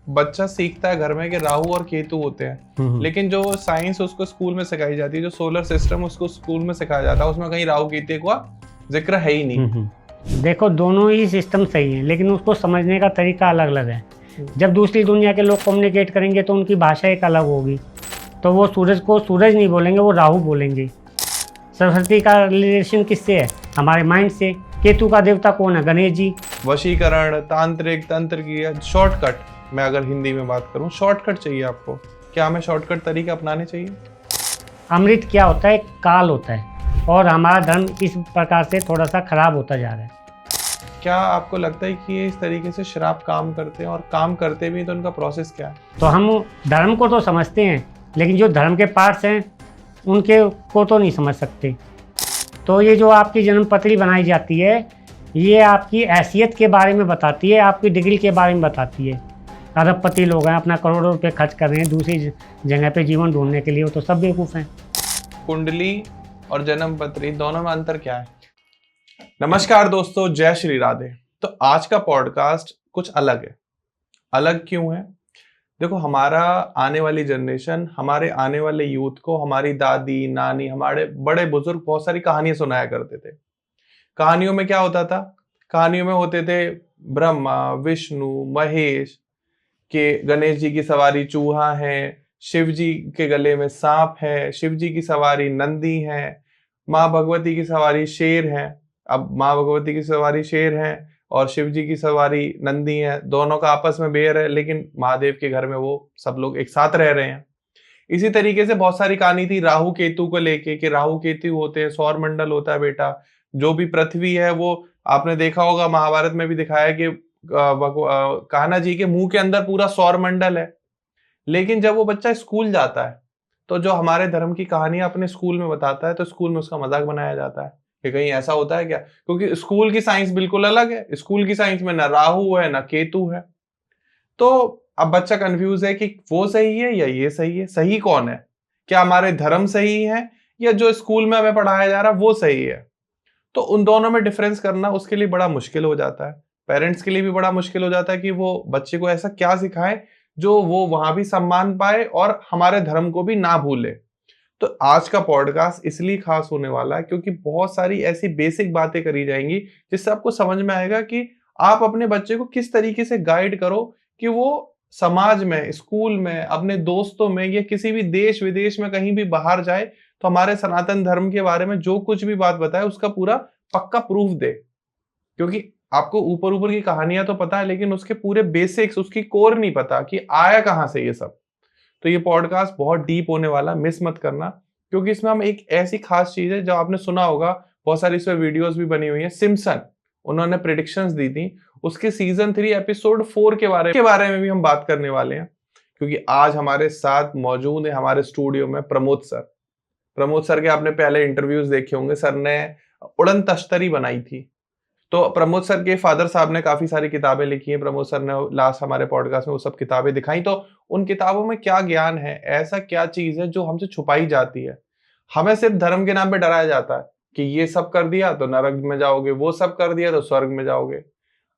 बच्चा सीखता है घर में कि राहु और केतु होते हैं, लेकिन जो साइंस उसको स्कूल में सिखाई जाती है, जो सोलर सिस्टम उसको स्कूल में सिखाया जाता है, उसमें कहीं राहु केतु का जिक्र है ही नहीं। देखो दोनों ही सिस्टम सही हैं, लेकिन उसको समझने का तरीका अलग अलग है। जब दूसरी दुनिया के लोग कम्युनिकेट करेंगे तो उनकी भाषा एक अलग होगी, तो वो सूरज को सूरज नहीं बोलेंगे, वो राहु बोलेंगे। सरस्वती का रिलेशन किससे है? हमारे माइंड से। केतु का देवता कौन है? गणेश जी। वशीकरण, तांत्रिक, तंत्र की शॉर्टकट, मैं अगर हिंदी में बात करूं, शॉर्टकट चाहिए आपको। क्या हमें शॉर्टकट तरीके अपनाने चाहिए? अमृत क्या होता है? काल होता है, और हमारा धर्म इस प्रकार से थोड़ा सा खराब होता जा रहा है। क्या आपको लगता है कि ये इस तरीके से श्राप काम करते हैं, और काम करते भी तो उनका प्रोसेस क्या है? तो हम धर्म को तो समझते हैं, लेकिन जो धर्म के पार्ट्स हैं उनके को तो नहीं समझ सकते। तो ये जो आपकी जन्म पत्री बनाई जाती है, ये आपकी हैसियत के बारे में बताती है, आपकी डिग्री के बारे में बताती है। अरबपति लोग हैं, अपना करोड़ों रुपए खर्च कर रहे हैं दूसरी जगह पे जीवन ढूंढने के लिए, वो तो सब बेवकूफ़ हैं। कुंडली और जन्म पत्री दोनों में अंतर क्या है? नमस्कार दोस्तों, जय श्री राधे। तो आज का पॉडकास्ट कुछ अलग है। अलग क्यों है? देखो, हमारा आने वाली जनरेशन, हमारे आने वाले यूथ को हमारी दादी, नानी, हमारे बड़े बुजुर्ग बहुत सारी कहानियां सुनाया करते थे। कहानियों में क्या होता था? कहानियों में होते थे ब्रह्मा, विष्णु, महेश, के गणेश जी की सवारी चूहा है, शिव जी के गले में सांप है, शिव जी की सवारी नंदी है, माँ भगवती की सवारी शेर है। अब माँ भगवती की सवारी शेर है और शिव जी की सवारी नंदी है, दोनों का आपस में बैर है, लेकिन महादेव के घर में वो सब लोग एक साथ रह रहे हैं। इसी तरीके से बहुत सारी कहानी थी राहु केतु को लेके, कि राहु केतु होते हैं, सौर मंडल होता है बेटा। जो भी पृथ्वी है वो आपने देखा होगा, महाभारत में भी दिखाया कि कान्हा जी के मुंह के अंदर पूरा सौर मंडल है। लेकिन जब वो बच्चा स्कूल जाता है, तो जो हमारे धर्म की कहानियां अपने स्कूल में बताता है, तो स्कूल में उसका मजाक बनाया जाता है कि कहीं ऐसा होता है क्या? क्योंकि स्कूल की साइंस बिल्कुल अलग है। स्कूल की साइंस में ना राहु है ना केतु है। तो अब बच्चा कंफ्यूज है कि वो सही है या ये सही है। सही कौन है? क्या हमारे धर्म सही है या जो स्कूल में हमें पढ़ाया जा रहा है वो सही है? तो उन दोनों में डिफरेंस करना उसके लिए बड़ा मुश्किल हो जाता है। पेरेंट्स के लिए भी बड़ा मुश्किल हो जाता है कि वो बच्चे को ऐसा क्या सिखाए जो वो वहां भी सम्मान पाए और हमारे धर्म को भी ना भूले। तो आज का पॉडकास्ट इसलिए खास होने वाला है क्योंकि बहुत सारी ऐसी बेसिक बातें करी जाएंगी जिससे आपको समझ में आएगा कि आप अपने बच्चे को किस तरीके से गाइड करो कि वो समाज में, स्कूल में, अपने दोस्तों में या किसी भी देश विदेश में कहीं भी बाहर जाए तो हमारे सनातन धर्म के बारे में जो कुछ भी बात बताए उसका पूरा पक्का प्रूफ दे। क्योंकि आपको ऊपर ऊपर की कहानियां तो पता है, लेकिन उसके पूरे बेसिक्स, उसकी कोर नहीं पता कि आया कहां से ये सब। तो ये पॉडकास्ट बहुत डीप होने वाला, मिस मत करना। क्योंकि इसमें हम एक ऐसी खास चीज है जो आपने सुना होगा, बहुत सारी इसमें वीडियोस भी बनी हुई है। सिम्पसन, उन्होंने प्रिडिक्शंस दी थी, उसके सीजन 3 एपिसोड 4 के बारे में भी हम बात करने वाले हैं। क्योंकि आज हमारे साथ मौजूद है हमारे स्टूडियो में प्रमोद सर। प्रमोद सर के आपने पहले इंटरव्यूज देखे होंगे। सर ने उड़न तश्तरी बनाई थी। तो प्रमोद सर के फादर साहब ने काफी सारी किताबें लिखी हैं। प्रमोद सर ने लास्ट हमारे पॉडकास्ट में वो सब किताबें दिखाई। तो उन किताबों में क्या ज्ञान है, ऐसा क्या चीज है जो हमसे छुपाई जाती है? हमें सिर्फ धर्म के नाम पे डराया जाता है कि ये सब कर दिया तो नरक में जाओगे, वो सब कर दिया तो स्वर्ग में जाओगे।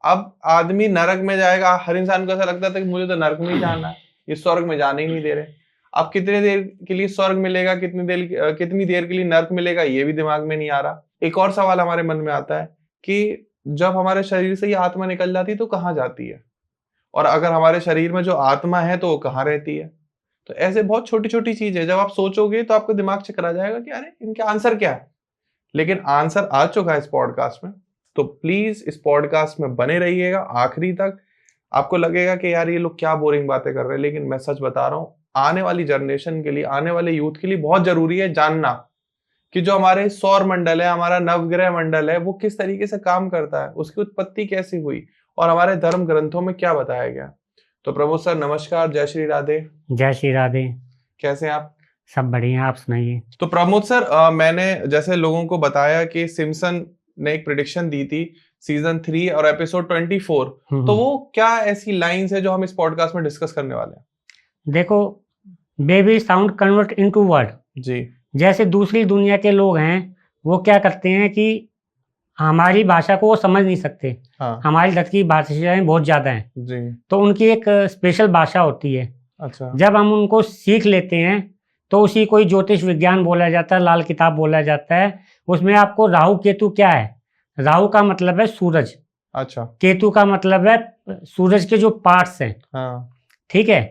अब आदमी नरक में जाएगा, हर इंसान को ऐसा लगता था कि मुझे तो नरक में ही जाना है, ये स्वर्ग में जाने ही नहीं दे रहे। अब कितनी देर के लिए स्वर्ग मिलेगा, कितनी देर के लिए नरक मिलेगा, ये भी दिमाग में नहीं आ रहा। एक और सवाल हमारे मन में आता है कि जब हमारे शरीर से ये आत्मा निकल जाती है तो कहाँ जाती है, और अगर हमारे शरीर में जो आत्मा है तो वो कहाँ रहती है? तो ऐसे बहुत छोटी छोटी चीज है, जब आप सोचोगे तो आपको दिमाग चकरा जाएगा कि अरे इनका आंसर क्या है। लेकिन आंसर आ चुका है इस पॉडकास्ट में। तो प्लीज इस पॉडकास्ट में बने रहिएगा आखिरी तक। आपको लगेगा कि यार ये लोग क्या बोरिंग बातें कर रहे हैं, लेकिन मैं सच बता रहा हूँ, आने वाली जनरेशन के लिए, आने वाले यूथ के लिए बहुत जरूरी है जानना कि जो हमारे सौर मंडल है, हमारा नवग्रह मंडल है, वो किस तरीके से काम करता है, उसकी उत्पत्ति कैसे हुई और हमारे धर्म ग्रंथों में क्या बताया गया। तो प्रमोद सर नमस्कार, जय श्री राधे। जय श्री राधे। कैसे हैं आप? सब बढ़िया, आप सुनाइए। तो प्रमोद सर, मैंने जैसे लोगों को बताया कि सिम्पसन ने एक प्रिडिक्शन दी थी सीजन 3 और एपिसोड 24। तो वो क्या ऐसी लाइंस है जो हम इस पॉडकास्ट में डिस्कस करने वाले हैं? देखो, baby sound convert into word. जी। जैसे दूसरी दुनिया के लोग हैं, वो क्या करते हैं कि हमारी भाषा को वो समझ नहीं सकते। हाँ हमारी तट की भाषाएं बहुत ज़्यादा हैं, जी। तो उनकी एक स्पेशल भाषा होती है। अच्छा। जब हम उनको सीख लेते हैं तो उसी कोई ज्योतिष विज्ञान बोला जाता है, लाल किताब बोला जाता है। उसमें आपको राहु केतु क्या है, राहु का मतलब है सूरज, अच्छा। केतु का मतलब है सूरज के जो पार्ट्स हैं। हाँ ठीक है,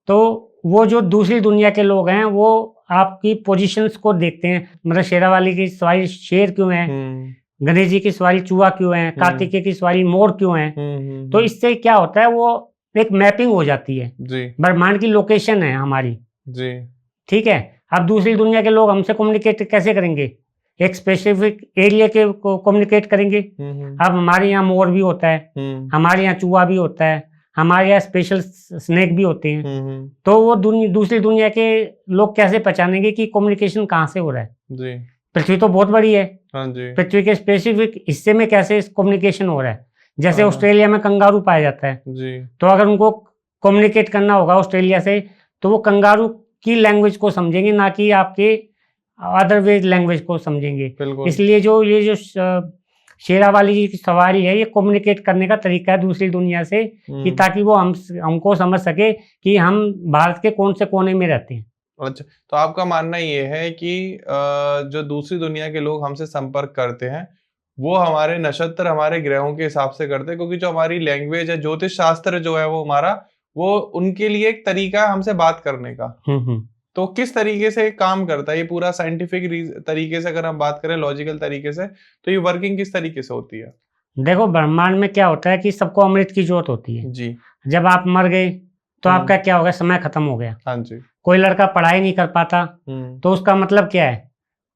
तो वो जो दूसरी दुनिया के लोग हैं वो आपकी पोजीशंस को देखते हैं, मतलब शेरावाली की सवारी शेर क्यों है, गणेश जी की सवारी चूहा क्यों है, कार्तिकेय की सवारी मोर क्यों है। तो इससे क्या होता है, वो एक मैपिंग हो जाती है जी ब्रह्मांड की लोकेशन है हमारी जी। ठीक है। अब दूसरी दुनिया के लोग हमसे कम्युनिकेट कैसे करेंगे, एक स्पेसिफिक एरिया के को कम्युनिकेट करेंगे। अब हमारे यहाँ मोर भी होता है, हमारे यहाँ चूहा भी होता है, हमारे यहाँ स्पेशल स्नेक भी होते हैं। तो वो दूसरी दुनिया के लोग कैसे पहचानेंगे कि कम्युनिकेशन कहाँ से हो रहा है। जी। पृथ्वी तो बहुत बड़ी है, हाँ जी। पृथ्वी के स्पेसिफिक हिस्से में कैसे कम्युनिकेशन हो रहा है। जैसे हाँ। ऑस्ट्रेलिया में कंगारू पाया जाता है जी। तो अगर उनको कम्युनिकेट करना होगा ऑस्ट्रेलिया से तो वो कंगारू की लैंग्वेज को समझेंगे, ना कि आपके अदरवाइज लैंग्वेज को समझेंगे। बिल्कुल। इसलिए ये जो शेरावाली जी की सवारी है, ये कम्युनिकेट करने का तरीका है दूसरी दुनिया से, कि ताकि वो हमको समझ सके कि हम भारत के कौन से कोने में रहते हैं। अच्छा, तो आपका मानना ये है कि जो दूसरी दुनिया के लोग हमसे संपर्क करते हैं वो हमारे नक्षत्र, हमारे ग्रहों के हिसाब से करते हैं, क्योंकि जो हमारी लैंग्वेज है, ज्योतिष शास्त्र जो है वो हमारा, वो उनके लिए एक तरीका है हमसे बात करने का। तो किस तरीके से काम करता है ये पूरा साइंटिफिक तरीके से, अगर हम बात करें लॉजिकल तरीके से, तो ये वर्किंग किस तरीके से होती है? देखो, ब्रह्मांड में क्या होता है कि सबको अमृत की जरूरत होती है जी। जब आप मर गए तो आपका क्या हो गया, समय खत्म हो गया। हाँ जी। कोई लड़का पढ़ाई नहीं कर पाता तो उसका मतलब क्या है,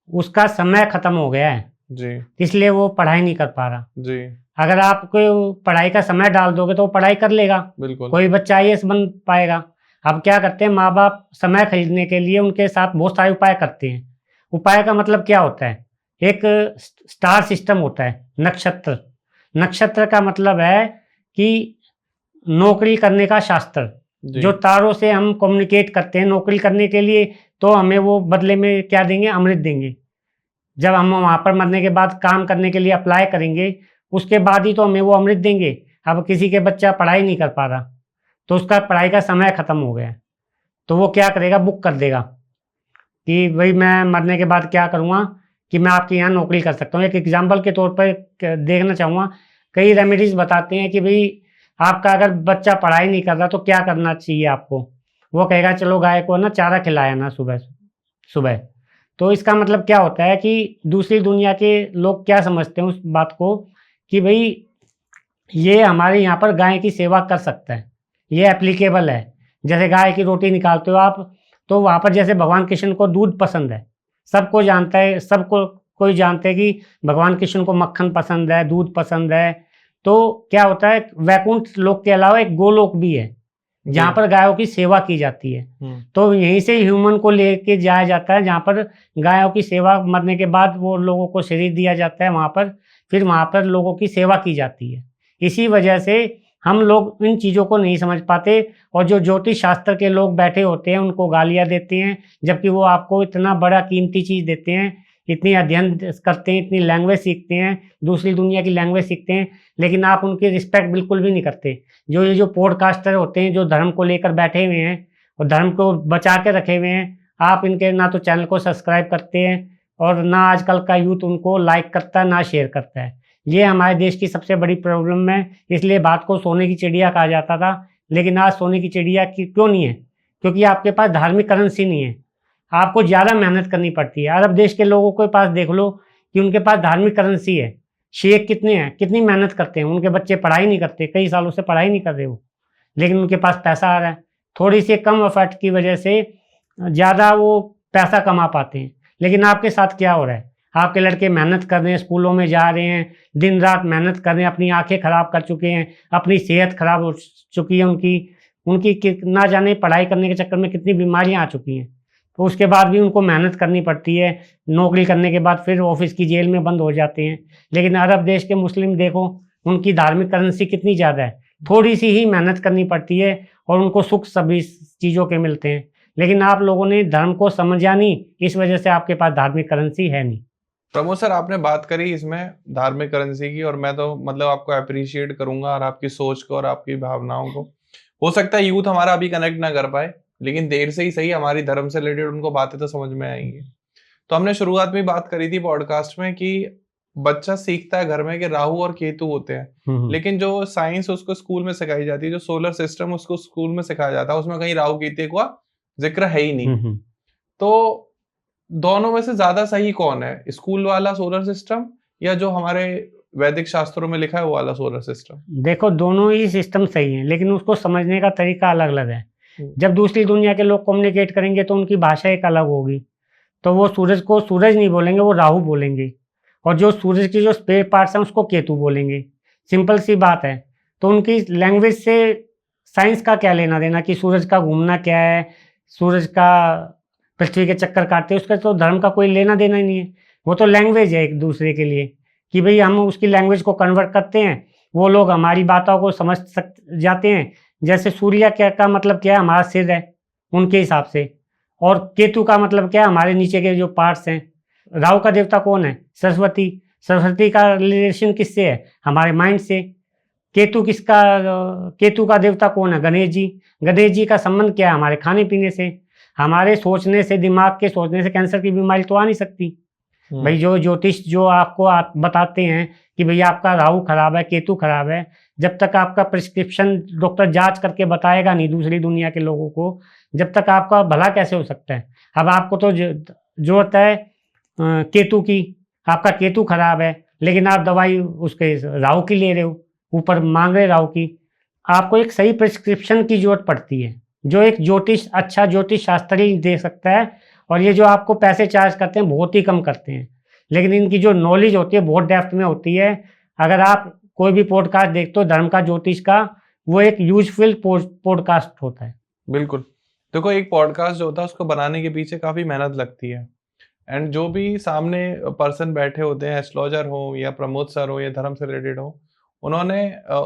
उसका समय खत्म हो गया है जी। इसलिए वो पढ़ाई नहीं कर पा रहा। जी। अगर आपको पढ़ाई का समय डाल दोगे तो वो पढ़ाई कर लेगा, बिल्कुल। कोई बच्चा IAS बन पाएगा। अब क्या करते हैं माँ बाप, समय खरीदने के लिए उनके साथ बहुत सारे उपाय करते हैं। उपाय का मतलब क्या होता है, एक स्टार सिस्टम होता है, नक्षत्र। नक्षत्र का मतलब है कि नौकरी करने का शास्त्र, जो तारों से हम कम्युनिकेट करते हैं नौकरी करने के लिए, तो हमें वो बदले में क्या देंगे, अमृत देंगे। जब हम वहाँ पर मरने के बाद काम करने के लिए अप्लाई करेंगे उसके बाद ही तो हमें वो अमृत देंगे। अब किसी के बच्चा पढ़ाई नहीं कर पा रहा तो उसका पढ़ाई का समय ख़त्म हो गया, तो वो क्या करेगा, बुक कर देगा कि भाई मैं मरने के बाद क्या करूँगा कि मैं आपके यहाँ नौकरी कर सकता हूँ। एक एग्जाम्पल के तौर पर देखना चाहूँगा, कई रेमेडीज़ बताते हैं कि भाई आपका अगर बच्चा पढ़ाई नहीं कर रहा तो क्या करना चाहिए आपको। वो कहेगा चलो गाय को ना चारा खिलाया ना सुबह सुबह। तो इसका मतलब क्या होता है कि दूसरी दुनिया के लोग क्या समझते हैं उस बात को कि भाई ये हमारे यहाँ पर गाय की सेवा कर सकता है, ये एप्लीकेबल है। जैसे गाय की रोटी निकालते हो आप, तो वहाँ पर जैसे भगवान कृष्ण को दूध पसंद है, सबको जानता है, सबको कोई जानते हैं कि भगवान कृष्ण को मक्खन पसंद है, दूध पसंद है। तो क्या होता है, वैकुंठ लोक के अलावा एक गोलोक भी है जहाँ पर गायों की सेवा की जाती है। तो यहीं से ह्यूमन को लेके जाया जाता है जहाँ पर गायों की सेवा, मरने के बाद वो लोगों को शरीर दिया जाता है वहाँ पर, फिर वहाँ पर लोगों की सेवा की जाती है। इसी वजह से हम लोग इन चीज़ों को नहीं समझ पाते और जो ज्योतिष शास्त्र के लोग बैठे होते हैं उनको गालियाँ देते हैं, जबकि वो आपको इतना बड़ा कीमती चीज़ देते हैं, इतनी अध्ययन करते हैं, इतनी लैंग्वेज सीखते हैं, दूसरी दुनिया की लैंग्वेज सीखते हैं, लेकिन आप उनकी रिस्पेक्ट बिल्कुल भी नहीं करते। ये जो पॉडकास्टर होते हैं जो धर्म को लेकर बैठे हुए हैं और धर्म को बचा के रखे हुए हैं, आप इनके ना तो चैनल को सब्सक्राइब करते हैं और ना आजकल का यूथ उनको लाइक करता है, ना शेयर करता है। ये हमारे देश की सबसे बड़ी प्रॉब्लम है। इसलिए बात को सोने की चिड़िया कहा जाता था, लेकिन आज सोने की चिड़िया क्यों नहीं है, क्योंकि आपके पास धार्मिक करेंसी नहीं है, आपको ज़्यादा मेहनत करनी पड़ती है। अरब देश के लोगों के पास देख लो कि उनके पास धार्मिक करेंसी है, शेख कितने हैं, कितनी मेहनत करते हैं, उनके बच्चे पढ़ाई नहीं करते, कई सालों से पढ़ाई नहीं कर रहे वो, लेकिन उनके पास पैसा आ रहा है। थोड़ी सी कम एफर्ट की वजह से ज़्यादा वो पैसा कमा पाते हैं। लेकिन आपके साथ क्या हो रहा है, आपके लड़के मेहनत कर रहे हैं, स्कूलों में जा रहे हैं, दिन रात मेहनत कर रहे हैं, अपनी आंखें ख़राब कर चुके हैं, अपनी सेहत ख़राब हो चुकी है उनकी ना जाने पढ़ाई करने के चक्कर में कितनी बीमारियां आ चुकी हैं। तो उसके बाद भी उनको मेहनत करनी पड़ती है, नौकरी करने के बाद फिर ऑफिस की जेल में बंद हो जाते हैं। लेकिन अरब देश के मुस्लिम देखो, उनकी धार्मिक करेंसी कितनी ज़्यादा है, थोड़ी सी ही मेहनत करनी पड़ती है और उनको सुख सभी चीज़ों के मिलते हैं। लेकिन आप लोगों ने धर्म को समझा नहीं, इस वजह से आपके पास धार्मिक करेंसी है नहीं। प्रमोद सर, आपने बात करी इसमें धार्मिक करेंसी की, और मैं तो मतलब आपको अप्रिशिएट करूंगा और आपकी सोच को और आपकी भावनाओं को। हो सकता है यूथ हमारा अभी कनेक्ट ना कर पाए, लेकिन देर से ही सही हमारी धर्म से रिलेटेड उनको बातें तो समझ में आएंगी। तो हमने शुरुआत में बात करी थी पॉडकास्ट में कि बच्चा सीखता है घर में कि राहु और केतु होते हैं, लेकिन जो साइंस उसको स्कूल में सिखाई जाती है, जो सोलर सिस्टम उसको स्कूल में सिखाया जाता है, उसमें कहीं राहु केतु का जिक्र है ही नहीं। तो दोनों में से ज्यादा सही कौन है, स्कूल वाला सोलर सिस्टम या जो हमारे वैदिक शास्त्रों में लिखा है वो वाला सोलर सिस्टम? देखो, दोनों ही सिस्टम सही हैं, लेकिन उसको समझने का तरीका अलग अलग है। जब दूसरी दुनिया के लोग कम्युनिकेट करेंगे तो उनकी भाषा एक अलग होगी। तो वो सूरज को सूरज नहीं बोलेंगे, वो राहु बोलेंगे, और जो सूरज की जो स्पेयर पार्ट्स हैं उसको केतु बोलेंगे। सिंपल सी बात है। तो उनकी लैंग्वेज से साइंस का क्या लेना देना कि सूरज का घूमना क्या है, सूरज का पृथ्वी के चक्कर काटते हैं, उसका तो धर्म का कोई लेना देना ही नहीं है। वो तो लैंग्वेज है एक दूसरे के लिए कि भाई हम उसकी लैंग्वेज को कन्वर्ट करते हैं, वो लोग हमारी बातों को समझ जाते हैं। जैसे सूर्य क्या का मतलब क्या है, हमारा सिर है उनके हिसाब से, और केतु का मतलब क्या है, हमारे नीचे के जो पार्ट्स हैं। राहु का देवता कौन है? सरस्वती। सरस्वती का रिलेशन किससे है? हमारे माइंड से। केतु का देवता कौन है? गणेश जी। गणेश जी का संबंध क्या है? हमारे खाने पीने से। हमारे सोचने से, दिमाग के सोचने से कैंसर की बीमारी तो आ नहीं सकती। भाई जो ज्योतिष जो आपको बताते हैं कि भाई आपका राहु खराब है, केतु खराब है, जब तक आपका प्रिस्क्रिप्शन डॉक्टर जांच करके बताएगा नहीं दूसरी दुनिया के लोगों को, जब तक आपका भला कैसे हो सकता है? अब आपको तो जरूरत है केतु की, आपका केतु खराब है, लेकिन आप दवाई उसके राहु की ले रहे हो, ऊपर मांग रहे राहु की। आपको एक सही प्रिस्क्रिप्शन की जरूरत पड़ती है, जो एक अच्छा ज्योतिष शास्त्री दे सकता है। और ये जो आपको पैसे चार्ज करते हैं बहुत ही कम करते हैं, लेकिन इनकी जो नॉलेज होती है बहुत डेप्थ में होती है। अगर आप कोई भी पॉडकास्ट देखते हो धर्म का, ज्योतिष का, वो एक यूजफुल पॉडकास्ट होता है। बिल्कुल। देखो, एक पॉडकास्ट जो होता है उसको बनाने के पीछे काफी मेहनत लगती है, एंड जो भी सामने पर्सन बैठे होते हैं, एस्ट्रोलॉजर हो या प्रमोद सर हो या धर्म से रिलेटेड हो, उन्होंने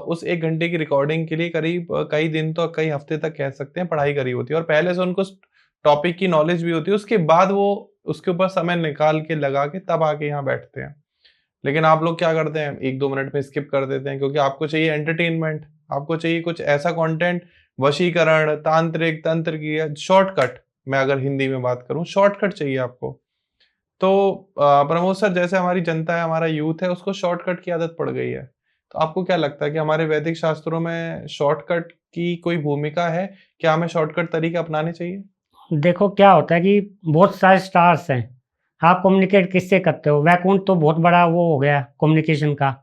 उस 1 घंटे की रिकॉर्डिंग के लिए करीब कई दिन तो कई हफ्ते तक कह सकते हैं पढ़ाई करी होती है, और पहले से उनको टॉपिक की नॉलेज भी होती है। उसके बाद वो उसके ऊपर समय निकाल के लगा के तब आके यहाँ बैठते हैं। लेकिन आप लोग क्या करते हैं, 1-2 मिनट में स्किप कर देते हैं, क्योंकि आपको चाहिए एंटरटेनमेंट, आपको चाहिए कुछ ऐसा कंटेंट, वशीकरण, तांत्रिक, तंत्र की शॉर्टकट। मैं अगर हिंदी में बात करूं, शॉर्टकट चाहिए आपको। तो प्रमोद सर, जैसे हमारी जनता है, हमारा यूथ है, उसको शॉर्टकट की आदत पड़ गई है। तो आपको क्या लगता है कि हमारे वैदिक शास्त्रों में शॉर्टकट की कोई भूमिका है? क्या हमें शॉर्टकट तरीके अपनाने चाहिए? देखो, क्या होता है कि बहुत सारे स्टार्स हैं, आप कम्युनिकेट किससे करते हो? वैकुंठ तो बहुत बड़ा वो हो गया कम्युनिकेशन का।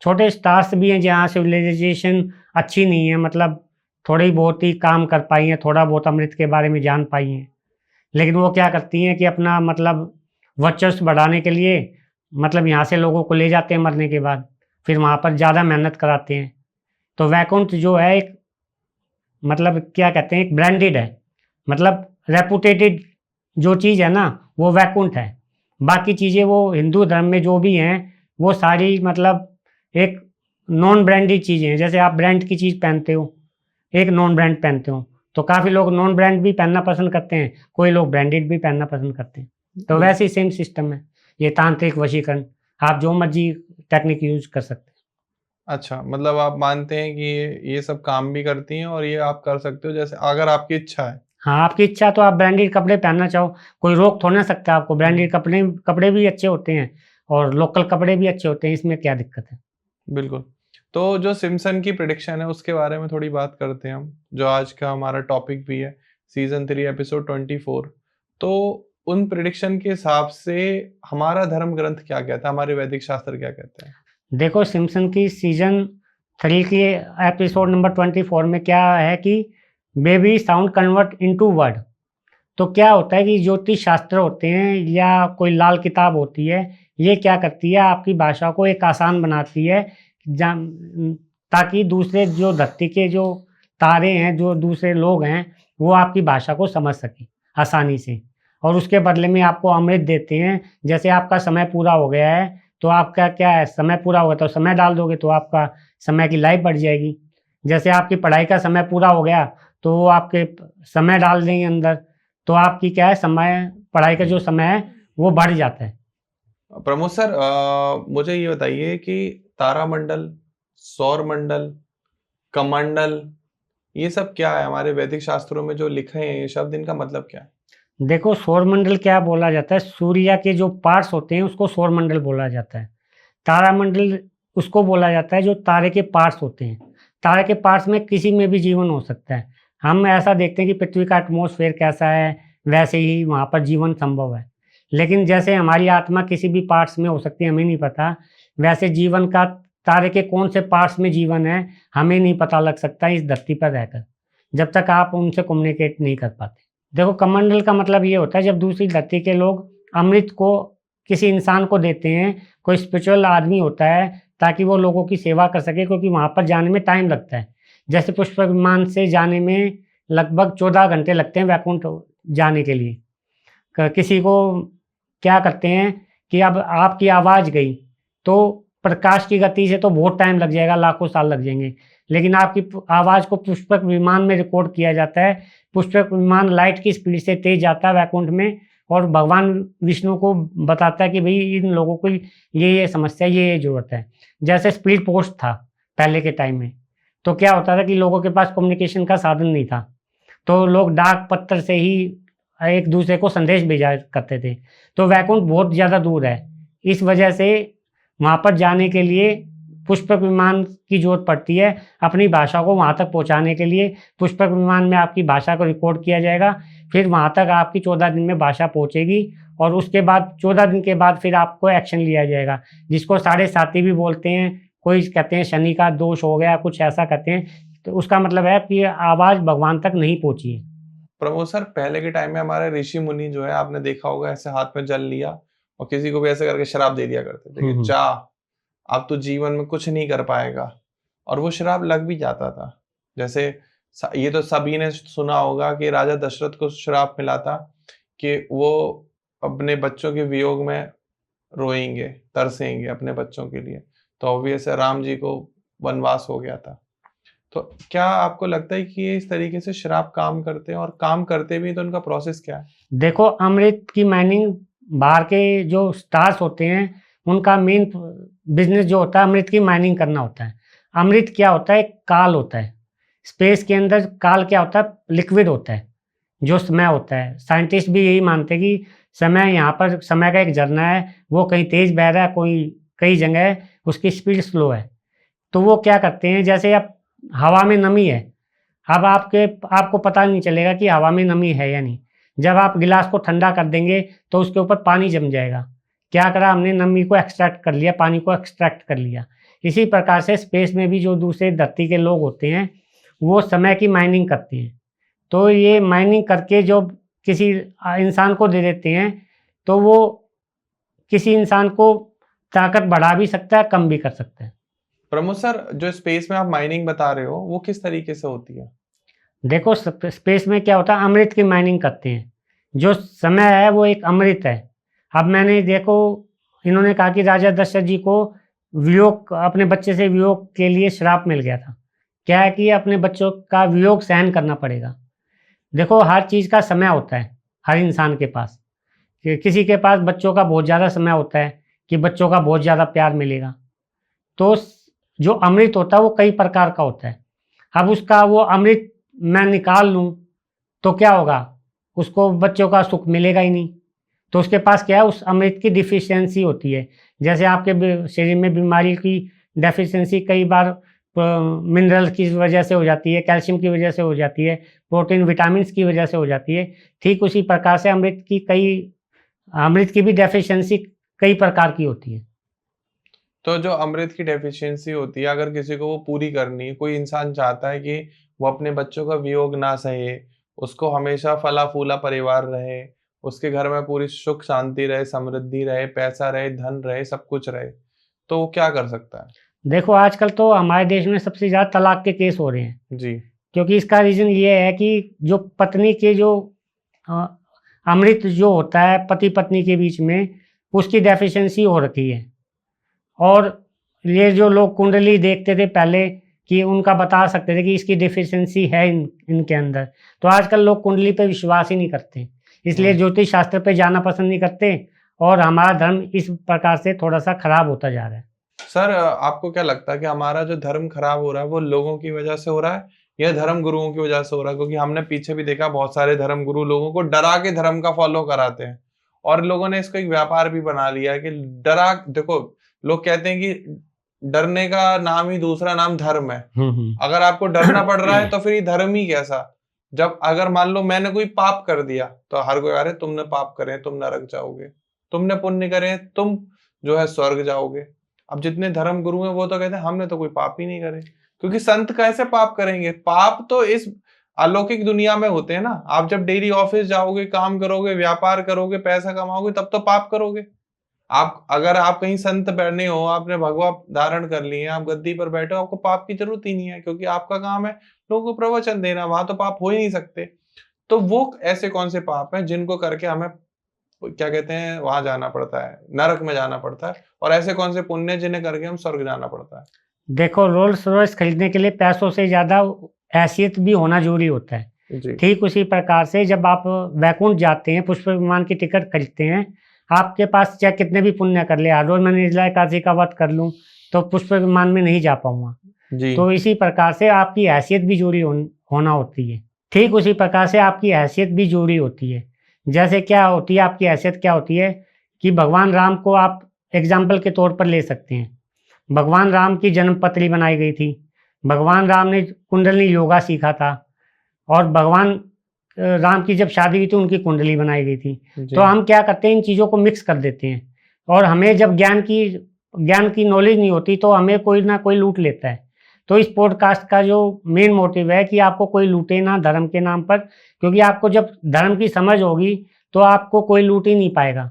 छोटे स्टार्स भी हैं जहाँ सिविलाइजेशन अच्छी नहीं है, मतलब थोड़ी बहुत ही काम कर पाई हैं, थोड़ा बहुत अमृत के बारे में जान पाई हैं, लेकिन वो क्या करती हैं कि अपना मतलब वर्चस्व बढ़ाने के लिए मतलब यहाँ से लोगों को ले जाते हैं मरने के बाद, फिर वहाँ पर ज़्यादा मेहनत कराते हैं। तो वैकुंठ जो है एक मतलब क्या कहते हैं, एक ब्रांडेड है, मतलब रेपुटेटेड जो चीज़ है ना वो वैकुंठ है। बाकी चीज़ें वो हिंदू धर्म में जो भी हैं वो सारी मतलब एक नॉन ब्रांडेड चीज़ें हैं। जैसे आप ब्रांड की चीज़ पहनते हो, एक नॉन ब्रांड पहनते हो, तो काफ़ी लोग नॉन ब्रांड भी पहनना पसंद करते हैं, कोई लोग ब्रांडेड भी पहनना पसंद करते हैं। तो वैसे ही सेम सिस्टम है ये तांत्रिक वशीकरण, आप जो मर्जी टेक्निक यूज कर सकते हैं। अच्छा, मतलब आप मानते हैं कि ये सब काम भी करती हैं और ये आप कर सकते हो, जैसे अगर आपकी इच्छा है। हाँ, आपकी इच्छा तो आप ब्रांडेड कपड़े पहनना चाहो, कोई रोक थोड़ा ना सकता है आपको। ब्रांडेड कपड़े भी अच्छे होते हैं और लोकल कपड़े भी अच्छे होते हैं, इसमें क्या दिक्कत है? बिल्कुल। तो जो सिम्पसन की प्रिडिक्शन है उसके बारे में थोड़ी बात करते हैं हम, जो आज का हमारा टॉपिक भी है, सीजन 3 एपिसोड 24। तो उन प्रिडिक्शन के हिसाब से हमारा धर्म ग्रंथ क्या कहता है, हमारे वैदिक शास्त्र क्या कहते हैं? देखो, सिम्पसन की सीजन 3 की एपिसोड नंबर 24 में क्या है कि baby sound convert into word. तो क्या होता है कि ज्योतिष शास्त्र होते हैं या कोई लाल किताब होती है, ये क्या करती है, आपकी भाषा को एक आसान बनाती है, ताकि दूसरे जो धरती के जो तारे हैं, जो दूसरे लोग हैं, वो आपकी भाषा को समझ सकें आसानी से। और उसके बदले में आपको अमृत देते हैं। जैसे आपका समय पूरा हो गया है तो आपका क्या है, समय पूरा होगा तो समय डाल दोगे तो आपका समय की लाइफ बढ़ जाएगी। जैसे आपकी पढ़ाई का समय पूरा हो गया तो वो आपके समय डाल देंगे अंदर, तो आपकी क्या है, समय, पढ़ाई का जो समय है वो बढ़ जाता है। प्रमोद सर, मुझे ये बताइए कि तारामंडल, सौर मंडल, कमंडल, ये सब क्या है? हमारे वैदिक शास्त्रों में जो लिखे हैं ये शब्द, इनका मतलब क्या है? देखो, सौरमंडल क्या बोला जाता है, सूर्य के जो पार्ट्स होते हैं उसको सौरमंडल बोला जाता है। तारामंडल उसको बोला जाता है जो तारे के पार्ट्स होते हैं। तारे के पार्ट्स में किसी में भी जीवन हो सकता है। हम ऐसा देखते हैं कि पृथ्वी का एटमॉस्फेयर कैसा है, वैसे ही वहाँ पर जीवन संभव है। लेकिन जैसे हमारी आत्मा किसी भी पार्ट्स में हो सकती है, हमें नहीं पता, वैसे जीवन का तारे के कौन से पार्ट्स में जीवन है हमें नहीं पता लग सकता इस धरती पर रहकर, जब तक आप उनसे कम्युनिकेट नहीं कर पाते। देखो, कमंडल का मतलब ये होता है जब दूसरी धरती के लोग अमृत को किसी इंसान को देते हैं, कोई स्पिरिचुअल आदमी होता है, ताकि वो लोगों की सेवा कर सके, क्योंकि वहाँ पर जाने में टाइम लगता है। जैसे पुष्पक विमान से जाने में लगभग 14 घंटे लगते हैं वैकुंठ जाने के लिए। किसी को क्या करते हैं कि अब आपकी आवाज़ गई तो प्रकाश की गति से तो बहुत टाइम लग जाएगा, लाखों साल लग जाएंगे, लेकिन आपकी आवाज़ को पुष्पक विमान में रिकॉर्ड किया जाता है। पुष्पक विमान लाइट की स्पीड से तेज जाता है वैकुंठ में, और भगवान विष्णु को बताता है कि भाई इन लोगों को ये समस्या, ये जरूरत है। जैसे स्पीड पोस्ट था पहले के टाइम में, तो क्या होता था कि लोगों के पास कम्युनिकेशन का साधन नहीं था, तो लोग डाक पत्र से ही एक दूसरे को संदेश भेजा करते थे। तो वैकुंठ बहुत ज़्यादा दूर है, इस वजह से वहाँ पर जाने के लिए पुष्पक विमान की जरूरत पड़ती है। अपनी भाषा को वहाँ तक पहुँचाने के लिए पुष्पक विमान में आपकी भाषा को रिकॉर्ड किया जाएगा, फिर वहाँ तक आपकी 14 दिन में भाषा पहुँचेगी, और उसके बाद 14 दिन के बाद फिर आपको एक्शन लिया जाएगा, जिसको साढ़े साती भी बोलते हैं। कोई कहते हैं शनि का दोष हो गया, कुछ ऐसा कहते हैं, तो उसका मतलब है कि आवाज़ भगवान तक नहीं पहुँची है। प्रमोद सर, पहले के टाइम में हमारे ऋषि मुनि जो है, आपने देखा होगा, ऐसे हाथ में जल लिया और किसी को भी ऐसे करके श्राप दे दिया करते थे कि जा, अब तो जीवन में कुछ नहीं कर पाएगा, और वो श्राप लग भी जाता था। जैसे ये तो सभी ने सुना होगा कि राजा दशरथ को श्राप मिला था कि वो अपने बच्चों के वियोग में रोएंगे, तरसेंगे अपने बच्चों के लिए, तो ऑब्वियस है राम जी को वनवास हो गया था। तो क्या आपको लगता है कि ये इस तरीके से श्राप काम करते हैं, और काम करते भी तो उनका प्रोसेस क्या है? देखो, अमृत की माइनिंग, बाहर के जो स्टार्स होते हैं उनका मेन बिजनेस जो होता है अमृत की माइनिंग करना होता है। अमृत क्या होता है? एक काल होता है स्पेस के अंदर। काल क्या होता है? लिक्विड होता है, जो समय होता है। साइंटिस्ट भी यही मानते हैं कि समय, यहाँ पर समय का एक झरना है, वो कहीं तेज बह रहा है, कोई कई जगह उसकी स्पीड स्लो है। तो वो क्या करते हैं, जैसे अब हवा में नमी है, अब आपको पता नहीं चलेगा कि हवा में नमी है या नहीं। जब आप गिलास को ठंडा कर देंगे तो उसके ऊपर पानी जम जाएगा। क्या करा हमने? नमी को एक्सट्रैक्ट कर लिया, पानी को एक्सट्रैक्ट कर लिया। इसी प्रकार से स्पेस में भी जो दूसरे धरती के लोग होते हैं वो समय की माइनिंग करते हैं। तो ये माइनिंग करके जो किसी इंसान को दे देते हैं, तो वो किसी इंसान को ताकत बढ़ा भी सकता है, कम भी कर सकता है। प्रमोद सर, जो स्पेस में आप माइनिंग बता रहे हो वो किस तरीके से होती है? देखो, स्पेस में क्या होता है, अमृत की माइनिंग करते हैं। जो समय है वो एक अमृत है। अब मैंने देखो, इन्होंने कहा कि राजा दशरथ जी को वियोग, अपने बच्चे से वियोग के लिए श्राप मिल गया था। क्या है कि अपने बच्चों का वियोग सहन करना पड़ेगा। देखो, हर चीज़ का समय होता है हर इंसान के पास। किसी के पास बच्चों का बहुत ज़्यादा समय होता है कि बच्चों का बहुत ज़्यादा प्यार मिलेगा। तो जो अमृत होता है वो कई प्रकार का होता है। अब उसका वो अमृत मैं निकाल लूँ तो क्या होगा? उसको बच्चों का सुख मिलेगा ही नहीं। तो उसके पास क्या है, उस अमृत की डिफिशियंसी होती है। जैसे आपके शरीर में बीमारी की डेफिशिएंसी कई बार मिनरल की वजह से हो जाती है, कैल्शियम की वजह से हो जाती है, प्रोटीन विटामिन की वजह से हो जाती है। ठीक उसी प्रकार से अमृत की भी डेफिशिएंसी कई प्रकार की होती है। तो जो अमृत की डेफिशिएंसी होती है, अगर किसी को वो पूरी करनी है, कोई इंसान चाहता है कि वो अपने बच्चों का वियोग ना सहे, उसको हमेशा फला फूला परिवार रहे, उसके घर में पूरी सुख शांति रहे, समृद्धि रहे, पैसा रहे, धन रहे, सब कुछ रहे, तो वो क्या कर सकता है? देखो, आजकल तो हमारे देश में सबसे ज़्यादा तलाक के केस हो रहे हैं जी। क्योंकि इसका रीज़न ये है कि जो पत्नी के जो अमृत जो होता है पति पत्नी के बीच में, उसकी डेफिशिएंसी हो रखी है। और ये जो लोग कुंडली देखते थे पहले कि उनका बता सकते थे कि इसकी डेफिशिएंसी है इनके अंदर, तो आजकल लोग कुंडली पे विश्वास ही नहीं करते, इसलिए ज्योतिष शास्त्र पे जाना पसंद नहीं करते और हमारा धर्म इस प्रकार से थोड़ा सा खराब होता जा रहा है। सर आपको क्या लगता है कि हमारा जो धर्म खराब हो रहा है वो लोगों की वजह से हो रहा है या धर्म गुरुओं की वजह से हो रहा है? क्योंकि हमने पीछे भी देखा बहुत सारे धर्म गुरु लोगों को डरा के धर्म का फॉलो कराते हैं और लोगों ने इसको एक व्यापार भी बना लिया है कि डरा। देखो, लोग कहते हैं कि डरने का नाम ही दूसरा नाम धर्म है। अगर आपको डरना पड़ रहा है तो फिर ये धर्म ही कैसा? जब अगर मान लो मैंने कोई पाप कर दिया तो हर कोई, अरे तुमने पाप करे तुम नरक जाओगे, तुमने पुण्य करे तुम जो है स्वर्ग जाओगे। अब जितने धर्म गुरु हैं वो तो कहते हैं हमने तो कोई पाप ही नहीं करे, क्योंकि संत कैसे पाप करेंगे? पाप तो इस अलौकिक दुनिया में होते हैं ना। आप जब डेली ऑफिस जाओगे, काम करोगे, व्यापार करोगे, पैसा कमाओगे, तब तो पाप करोगे। आप कहीं संत बैठे हो, आपने भगवा धारण कर लिए, आप गद्दी पर बैठे हो, आपको पाप की जरूरत ही नहीं है, क्योंकि आपका काम है लोगों को प्रवचन देना। वहां तो पाप हो ही नहीं सकते। तो वो ऐसे कौन से पाप हैं जिनको करके हमें क्या कहते हैं वहां जाना पड़ता है, नरक में जाना पड़ता है, और ऐसे कौन से पुण्य जिन्हें करके हम स्वर्ग जाना पड़ता है? देखो, रोल्स रॉयस खरीदने के लिए पैसों से ज्यादा हैसियत भी होना जरूरी होता है। जी। ठीक उसी प्रकार से जब आप वैकुंठ जाते हैं, पुष्प विमान की टिकट खरीदते हैं, आपके पास चाहे कितने भी पुण्य कर ले, हर रोज मैं निर्जला एकादशी का व्रत कर लूं तो पुष्प विमान में नहीं जा पाऊंगा। जी। तो इसी प्रकार से आपकी हैसियत भी जरूरी होना होती है। ठीक उसी प्रकार से आपकी हैसियत भी जरूरी होती है। जैसे क्या होती है आपकी हैसियत, क्या होती है कि भगवान राम को आप एग्जाम्पल के तौर पर ले सकते हैं। भगवान राम की जन्म पत्री बनाई गई थी, भगवान राम ने कुंडली योगा सीखा था, और भगवान राम की जब शादी हुई थी उनकी कुंडली बनाई गई थी। तो हम क्या करते हैं, इन चीज़ों को मिक्स कर देते हैं, और हमें जब ज्ञान की नॉलेज नहीं होती तो हमें कोई ना कोई लूट लेता है। तो इस पॉडकास्ट का जो मेन मोटिव है कि आपको कोई लूटे ना धर्म के नाम पर, क्योंकि आपको जब धर्म की समझ होगी तो आपको कोई लूट ही नहीं पाएगा,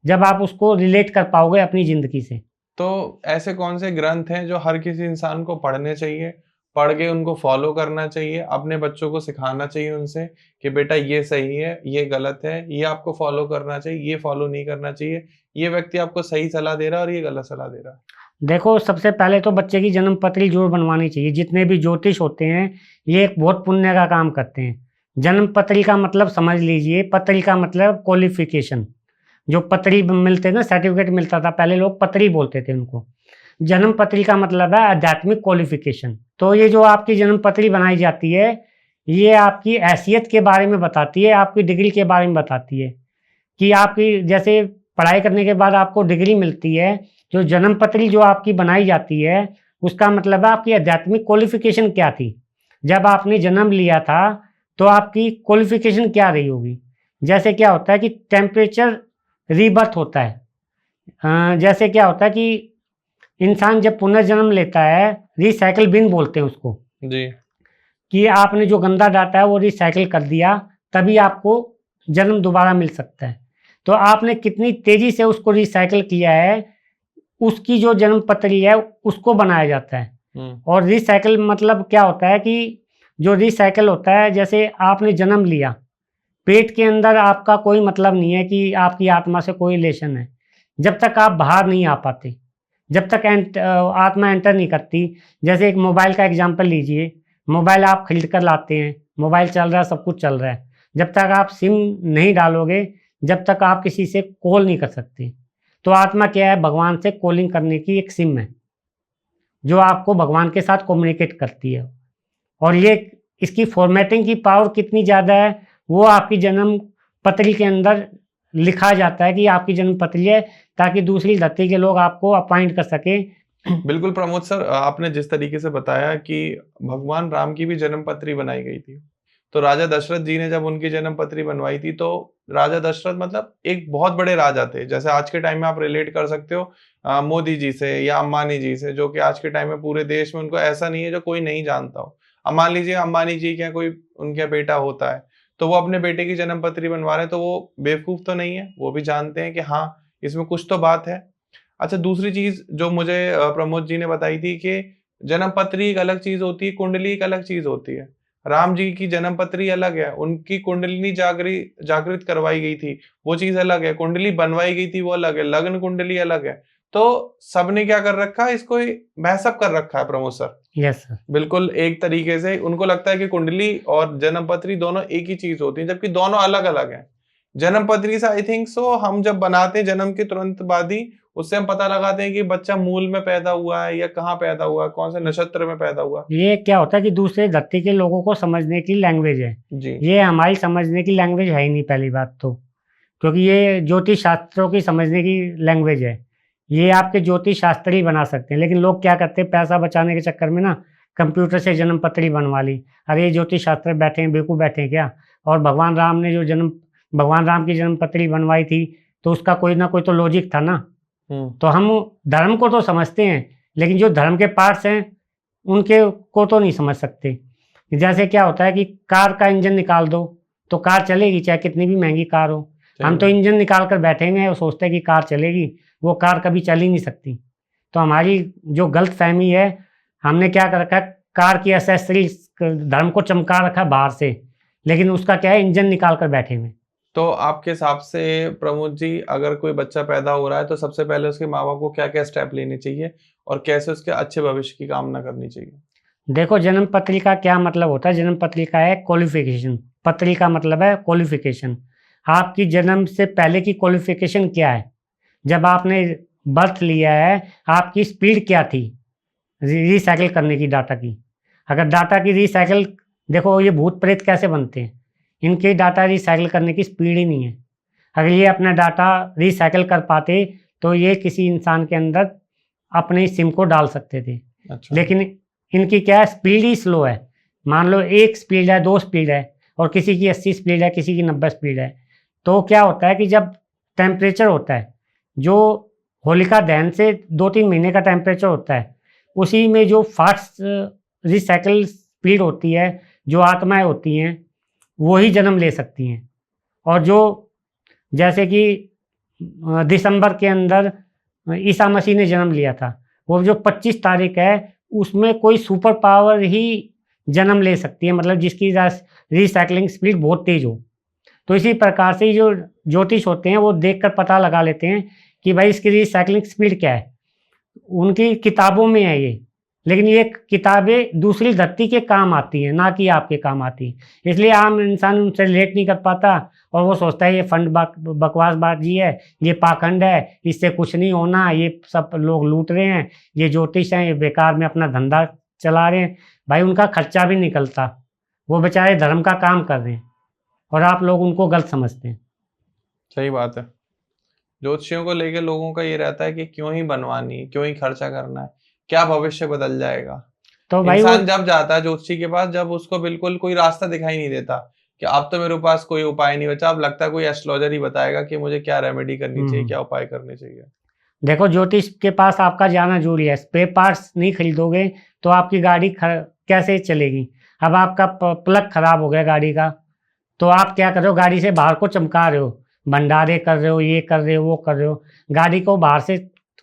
जब आप उसको रिलेट कर पाओगे अपनी जिंदगी से। तो ऐसे कौन से ग्रंथ हैं जो हर किसी इंसान को पढ़ने चाहिए, पढ़ के उनको फॉलो करना चाहिए, अपने बच्चों को सिखाना चाहिए उनसे कि बेटा ये सही है, ये गलत है, ये आपको फॉलो करना चाहिए, ये फॉलो नहीं करना चाहिए, ये व्यक्ति आपको सही सलाह दे रहा है और ये गलत सलाह दे रहा है? देखो, सबसे पहले तो बच्चे की जन्म पत्री जरूर बनवानी चाहिए। जितने भी ज्योतिष होते हैं ये एक बहुत पुण्य का काम करते हैं। जन्म पत्री का मतलब समझ लीजिए, पत्री का मतलब क्वालिफिकेशन। जो पत्री मिलते ना, सर्टिफिकेट मिलता था, पहले लोग पत्री बोलते थे उनको। जन्म पत्री का मतलब है आध्यात्मिक क्वालिफिकेशन। तो ये जो आपकी जन्म पत्री बनाई जाती है ये आपकी हैसियत के बारे में बताती है, आपकी डिग्री के बारे में बताती है कि आपकी जैसे पढ़ाई करने के बाद आपको डिग्री मिलती है। जो जन्म पत्री जो आपकी बनाई जाती है उसका मतलब है आपकी आध्यात्मिक क्वालिफिकेशन क्या थी। जब आपने जन्म लिया था तो आपकी क्वालिफिकेशन क्या रही होगी। जैसे क्या होता है कि टेम्परेचर रीबर्थ होता है। जैसे क्या होता है कि इंसान जब पुनर्जन्म लेता है, रिसाइकिल बिन बोलते हैं उसको जी, कि आपने जो गंदा डाटा है वो रिसाइकिल कर दिया, तभी आपको जन्म दोबारा मिल सकता है। तो आपने कितनी तेजी से उसको रिसाइकिल किया है, उसकी जो जन्म पत्री है उसको बनाया जाता है। और रिसाइकिल मतलब क्या होता है कि जो रिसाइकिल होता है, जैसे आपने जन्म लिया, पेट के अंदर आपका कोई मतलब नहीं है कि आपकी आत्मा से कोई रिलेशन है, जब तक आप बाहर नहीं आ पाते, जब तक आत्मा एंटर नहीं करती। जैसे एक मोबाइल का एग्जांपल लीजिए, मोबाइल आप खरीद कर लाते हैं, मोबाइल चल रहा है, सब कुछ चल रहा है, जब तक आप सिम नहीं डालोगे, जब तक आप किसी से कॉल नहीं कर सकते। तो आत्मा क्या है, भगवान से कॉलिंग करने की एक सिम है जो आपको भगवान के साथ कम्युनिकेट करती है। और ये इसकी फॉर्मेटिंग की पावर कितनी ज़्यादा है वो आपकी जन्म पत्री के अंदर लिखा जाता है कि आपकी जन्म पत्री है, ताकि दूसरी धरती के लोग आपको अपॉइंट कर सके। बिल्कुल प्रमोद सर, आपने जिस तरीके से बताया कि भगवान राम की भी जन्म पत्री बनाई गई थी, तो राजा दशरथ जी ने जब उनकी जन्म पत्री बनवाई थी तो राजा दशरथ मतलब एक बहुत बड़े राजा थे। जैसे आज के टाइम में आप रिलेट कर सकते हो मोदी जी से या अंबानी जी से, जो कि आज के टाइम में पूरे देश में उनको ऐसा नहीं है जो कोई नहीं जानता हो। अब मान लीजिए अंबानी जी क्या कोई उनका बेटा होता है तो वो अपने बेटे की जन्म पत्री बनवा रहे हैं, तो वो बेवकूफ तो नहीं है, वो भी जानते हैं कि हाँ इसमें कुछ तो बात है। अच्छा, दूसरी चीज जो मुझे प्रमोद जी ने बताई थी कि जन्म पत्री एक अलग चीज होती है, कुंडली एक अलग चीज होती है। राम जी की जन्म पत्री अलग है, उनकी कुंडली जागृत करवाई गई थी, वो चीज अलग है। कुंडली बनवाई गई थी वो अलग है, लग्न कुंडली अलग है। तो सबने क्या कर रखा है, इसको महसब कर रखा है प्रमोद सर। यस सर, बिल्कुल एक तरीके से उनको लगता है कि कुंडली और जन्म पत्री दोनों एक ही चीज होती है, जबकि दोनों अलग अलग हैं। जन्म पत्री से आई थिंक सो हम जब बनाते हैं जन्म के तुरंत बाद ही उससे हम पता लगाते हैं कि बच्चा मूल में पैदा हुआ है या कहाँ पैदा हुआ है, कौन से नक्षत्र में पैदा हुआ। ये क्या होता है कि दूसरे धरती के लोगों को समझने की लैंग्वेज है जी ये हमारी समझने की लैंग्वेज है ही नहीं पहली बात तो, क्योंकि ये ज्योतिष शास्त्रों की समझने की लैंग्वेज है। ये आपके ज्योतिष शास्त्र ही बना सकते हैं, लेकिन लोग क्या करते हैं पैसा बचाने के चक्कर में ना कंप्यूटर से जन्म पत्री बनवा ली। अरे ये ज्योतिष शास्त्र बैठे हैं, बेवकूफ़ बैठे हैं क्या। और भगवान राम ने जो भगवान राम की जन्म पत्री बनवाई थी तो उसका कोई ना कोई तो लॉजिक था ना। तो हम धर्म को तो समझते हैं, लेकिन जो धर्म के पार्ट्स हैं उनके को तो नहीं समझ सकते। जैसे क्या होता है कि कार का इंजन निकाल दो तो कार चलेगी, चाहे कितनी भी महंगी कार हो। हम तो इंजन निकाल कर बैठे हैं और सोचते हैं कि कार चलेगी, वो कार कभी चल ही नहीं सकती। तो हमारी जो गलत फहमी है, हमने क्या कर रखा है, कार की एसेसरीज धर्म को चमका रखा बाहर से, लेकिन उसका क्या है, इंजन निकाल कर बैठे हुए। तो आपके हिसाब से प्रमोद जी, अगर कोई बच्चा पैदा हो रहा है तो सबसे पहले उसके माँ बाप को क्या क्या स्टेप लेने चाहिए और कैसे उसके अच्छे भविष्य की कामना करनी चाहिए? देखो, जन्म पत्री का क्या मतलब होता है। जन्म पत्री का है क्वालिफिकेशन। पत्री का मतलब है क्वालिफिकेशन। आपकी जन्म से पहले की क्वालिफिकेशन क्या है, जब आपने बर्थ लिया है आपकी स्पीड क्या थी रिसाइकिल करने की, डाटा की। अगर डाटा की रिसाइकिल, देखो ये भूत प्रेत कैसे बनते हैं, इनके डाटा रिसाइकिल करने की स्पीड ही नहीं है। अगर ये अपना डाटा रिसाइकिल कर पाते तो ये किसी इंसान के अंदर अपने सिम को डाल सकते थे। अच्छा। लेकिन इनकी क्या है, स्पीड ही स्लो है। मान लो 1 स्पीड है, 2 स्पीड है, और किसी की 80 स्पीड है, किसी की 90 स्पीड है। तो क्या होता है कि जब टेम्परेचर होता है, जो होलिका दहन से 2-3 महीने का टेम्परेचर होता है, उसी में जो फास्ट रिसाइकिल स्पीड होती है, जो आत्माएं होती हैं वही जन्म ले सकती हैं। और जो जैसे कि दिसंबर के अंदर ईसा मसीह ने जन्म लिया था, वो जो 25 तारीख है उसमें कोई सुपर पावर ही जन्म ले सकती है, मतलब जिसकी रिसाइकलिंग स्पीड बहुत तेज हो। तो इसी प्रकार से जो ज्योतिष होते हैं वो देखकर पता लगा लेते हैं कि भाई इसकी रिसाइकलिंग स्पीड क्या है। उनकी किताबों में है ये, लेकिन ये किताबें दूसरी धरती के काम आती हैं, ना कि आपके काम आती हैं। इसलिए आम इंसान उनसे रिलेट नहीं कर पाता और वो सोचता है ये फंड बकवासबाजी है, ये पाखंड है, इससे कुछ नहीं होना, ये सब लोग लूट रहे हैं, ये ज्योतिष हैं, ये बेकार में अपना धंधा चला रहे हैं। भाई उनका खर्चा भी निकलता, वो बेचारे धर्म का काम कर रहे हैं और आप लोग उनको गलत समझते हैं। सही बात है। ज्योतिषियों को लेके लोगों का ये रहता है कि क्यों ही बनवानी, क्यों ही खर्चा करना है, क्या भविष्य बदल जाएगा। तो भाई इंसान जब जाता है ज्योतिषी के पास, जब उसको बिल्कुल कोई रास्ता दिखाई नहीं देता कि अब तो मेरे पास कोई उपाय नहीं बचा, अब लगता है कोई एस्ट्रोलॉजर ही बताएगा कि मुझे क्या रेमेडी करनी चाहिए, क्या उपाय करने चाहिए। देखो, ज्योतिष के पास आपका जाना जरूरी है। स्पेयर पार्ट्स नहीं खरीदोगे तो आपकी गाड़ी कैसे चलेगी। अब आपका प्लग खराब हो गया गाड़ी का, तो आप क्या कर रहे हो, गाड़ी से बाहर को चमका रहे हो, भंडारे कर रहे हो, ये कर रहे हो, वो कर रहे हो। गाड़ी को बाहर से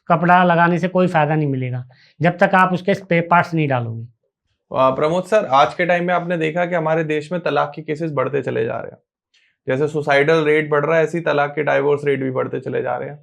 कपड़ा लगाने से कोई फायदा नहीं मिलेगा जब तक आप उसके स्पेयर पार्ट्स नहीं डालोगे। प्रमोद सर, आज के टाइम में आपने देखा कि हमारे देश में तलाक के केसेस बढ़ते चले जा रहे हैं। जैसे सुसाइडल रेट बढ़ रहा है, ऐसे ही तलाक के डाइवोर्स रेट भी बढ़ते चले जा रहे हैं।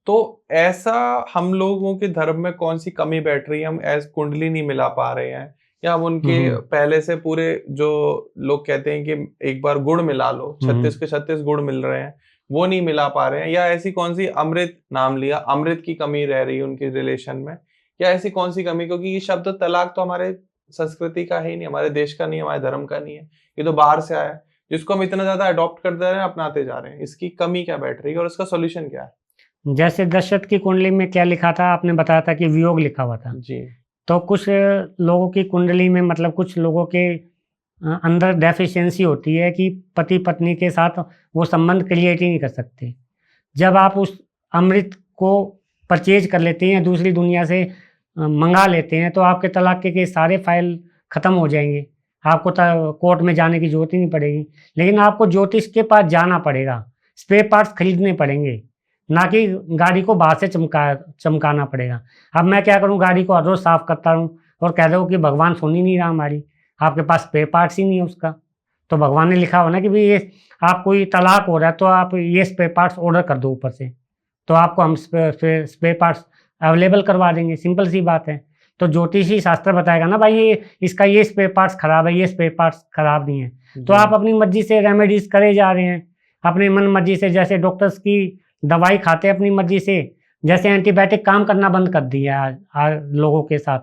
तो ऐसा हम लोगों के धर्म में कौन सी कमी बैठ रही है, हम ऐसे कुंडली नहीं मिला पा रहे हैं, या हम उनके पहले से पूरे जो लोग कहते हैं कि एक बार गुड़ मिला लो, 36 के 36 गुड़ मिल रहे हैं, वो नहीं मिला पा रहे हैं, या ऐसी कौन सी, अमृत नाम लिया, अमृत की कमी रह रही है उनके रिलेशन में, या ऐसी कौन सी कमी, क्योंकि ये शब्द तलाक तो हमारे संस्कृति का है ही नहीं, हमारे देश का नहीं है, हमारे धर्म का नहीं है, ये तो बाहर से आया है, जिसको हम इतना ज्यादा अडॉप्ट करते जा रहे हैं, अपनाते जा रहे हैं। इसकी कमी क्या बैठ रही है और इसका सोल्यूशन क्या है? जैसे दशरथ की कुंडली में क्या लिखा था, आपने बताया था कि वियोग लिखा हुआ था जी। तो कुछ लोगों की कुंडली में, मतलब कुछ लोगों के अंदर डेफिशिएंसी होती है कि पति पत्नी के साथ वो संबंध क्रिएट ही नहीं कर सकते। जब आप उस अमृत को परचेज कर लेते हैं, दूसरी दुनिया से मंगा लेते हैं, तो आपके तलाक के सारे फाइल ख़त्म हो जाएंगे। आपको कोर्ट में जाने की जरूरत ही नहीं पड़ेगी। लेकिन आपको ज्योतिष के पास जाना पड़ेगा, स्पेयर पार्ट्स खरीदने पड़ेंगे, ना कि गाड़ी को बाहर से चमकाना पड़ेगा। अब मैं क्या करूं, गाड़ी को हर रोज़ साफ करता हूं और कह दो कि भगवान सुन ही नहीं रहा हमारी, आपके पास स्पेयर पार्ट्स ही नहीं है उसका। तो भगवान ने लिखा हो ना कि भाई ये आपको ये तलाक हो रहा है तो आप ये स्पेयर पार्ट्स ऑर्डर कर दो ऊपर से, तो आपको हम स्पेयर पार्ट्स अवेलेबल करवा देंगे। सिंपल सी बात है। तो ज्योतिषी शास्त्र बताएगा ना भाई ये इसका ये स्पेयर पार्ट्स खराब है, ये स्पेयर पार्ट्स खराब नहीं है, तो आप अपनी मर्जी से रेमेडीज करे जा रहे हैं। अपनी मन मर्जी से, जैसे डॉक्टर्स की दवाई खाते हैं अपनी मर्जी से, जैसे एंटीबायोटिक काम करना बंद कर दिया आज लोगों के साथ।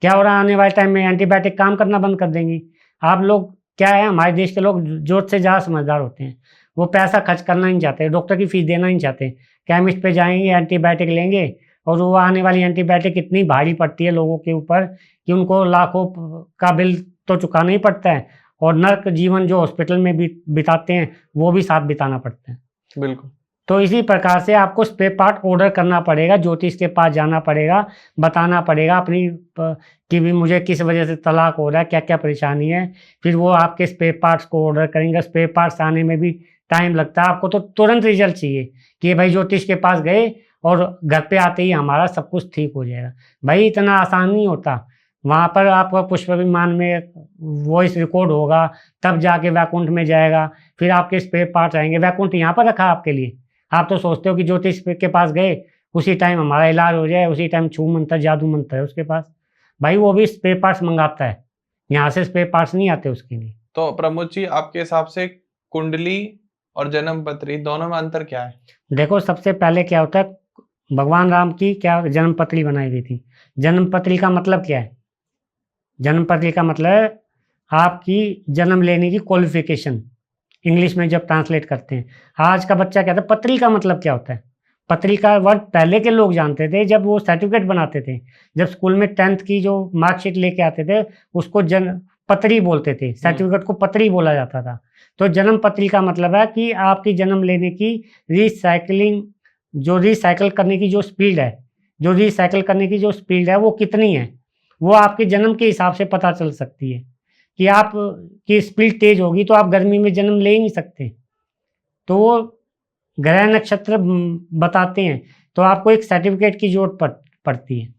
क्या हो रहा है, आने वाले टाइम में एंटीबायोटिक काम करना बंद कर देंगी। आप लोग क्या है, हमारे देश के लोग जोर से ज़्यादा समझदार होते हैं, वो पैसा खर्च करना नहीं चाहते, डॉक्टर की फीस देना नहीं चाहते, केमिस्ट पे जाएंगे एंटीबायोटिक लेंगे, और वो आने वाली एंटीबायोटिक इतनी भारी पड़ती है लोगों के ऊपर कि उनको लाखों का बिल तो चुकाना ही पड़ता है, और नर्क जीवन जो हॉस्पिटल में बिताते हैं वो भी साथ बिताना पड़ता है। बिल्कुल। तो इसी प्रकार से आपको स्पेयर पार्ट ऑर्डर करना पड़ेगा, ज्योतिष के पास जाना पड़ेगा, बताना पड़ेगा अपनी कि भी मुझे किस वजह से तलाक हो रहा है, क्या क्या परेशानी है, फिर वो आपके स्पेयर पार्ट्स को ऑर्डर करेंगे। स्पेयर पार्ट्स आने में भी टाइम लगता है, आपको तो तुरंत रिजल्ट चाहिए कि भाई ज्योतिष के पास गए और घर पे आते ही हमारा सब कुछ ठीक हो जाएगा। भाई इतना आसान नहीं होता, वहाँ पर आपका पुष्प विमान में वॉइस रिकॉर्ड होगा, तब जाके वैकुंठ में जाएगा, फिर आपके स्पेयर पार्ट्स आएंगे। वैकुंठ यहाँ पर रखा आपके लिए, आप तो सोचते हो कि ज्योतिष के पास गए उसी टाइम हमारा इलाज हो जाए, उसी टाइम छू मंत्र जादू मंत्र है उसके पास। भाई वो भी स्पेयर पार्ट्स मंगाता है, यहाँ से स्पेयर पार्ट्स नहीं आते उसके लिए। तो प्रमोद जी, आपके हिसाब से कुंडली और जन्म पत्री दोनों में अंतर क्या है? देखो, सबसे पहले क्या होता है, भगवान राम की क्या जन्म पत्री बनाई गई थी। जन्म पत्री का मतलब क्या है? जन्म पत्री का मतलब है आपकी जन्म लेने की क्वालिफिकेशन, इंग्लिश में जब ट्रांसलेट करते हैं। आज का बच्चा कहता है पत्री का मतलब क्या होता है। पत्री का वर्ड पहले के लोग जानते थे, जब वो सर्टिफिकेट बनाते थे, जब स्कूल में 10th की जो मार्कशीट लेके आते थे उसको जन्म पत्री बोलते थे, सर्टिफिकेट को पत्री बोला जाता था। तो जन्म पत्री का मतलब है कि आपकी जन्म लेने की रिसाइकलिंग, जो रिसाइकल करने की जो स्पीड है, जो रिसाइकल करने की जो स्पीड है वो कितनी है, वो आपके जन्म के हिसाब से पता चल सकती है। कि आप की स्पीड तेज होगी तो आप गर्मी में जन्म ले ही नहीं सकते, तो वो ग्रह नक्षत्र बताते हैं, तो आपको एक सर्टिफिकेट की जरूरत पड़ती है।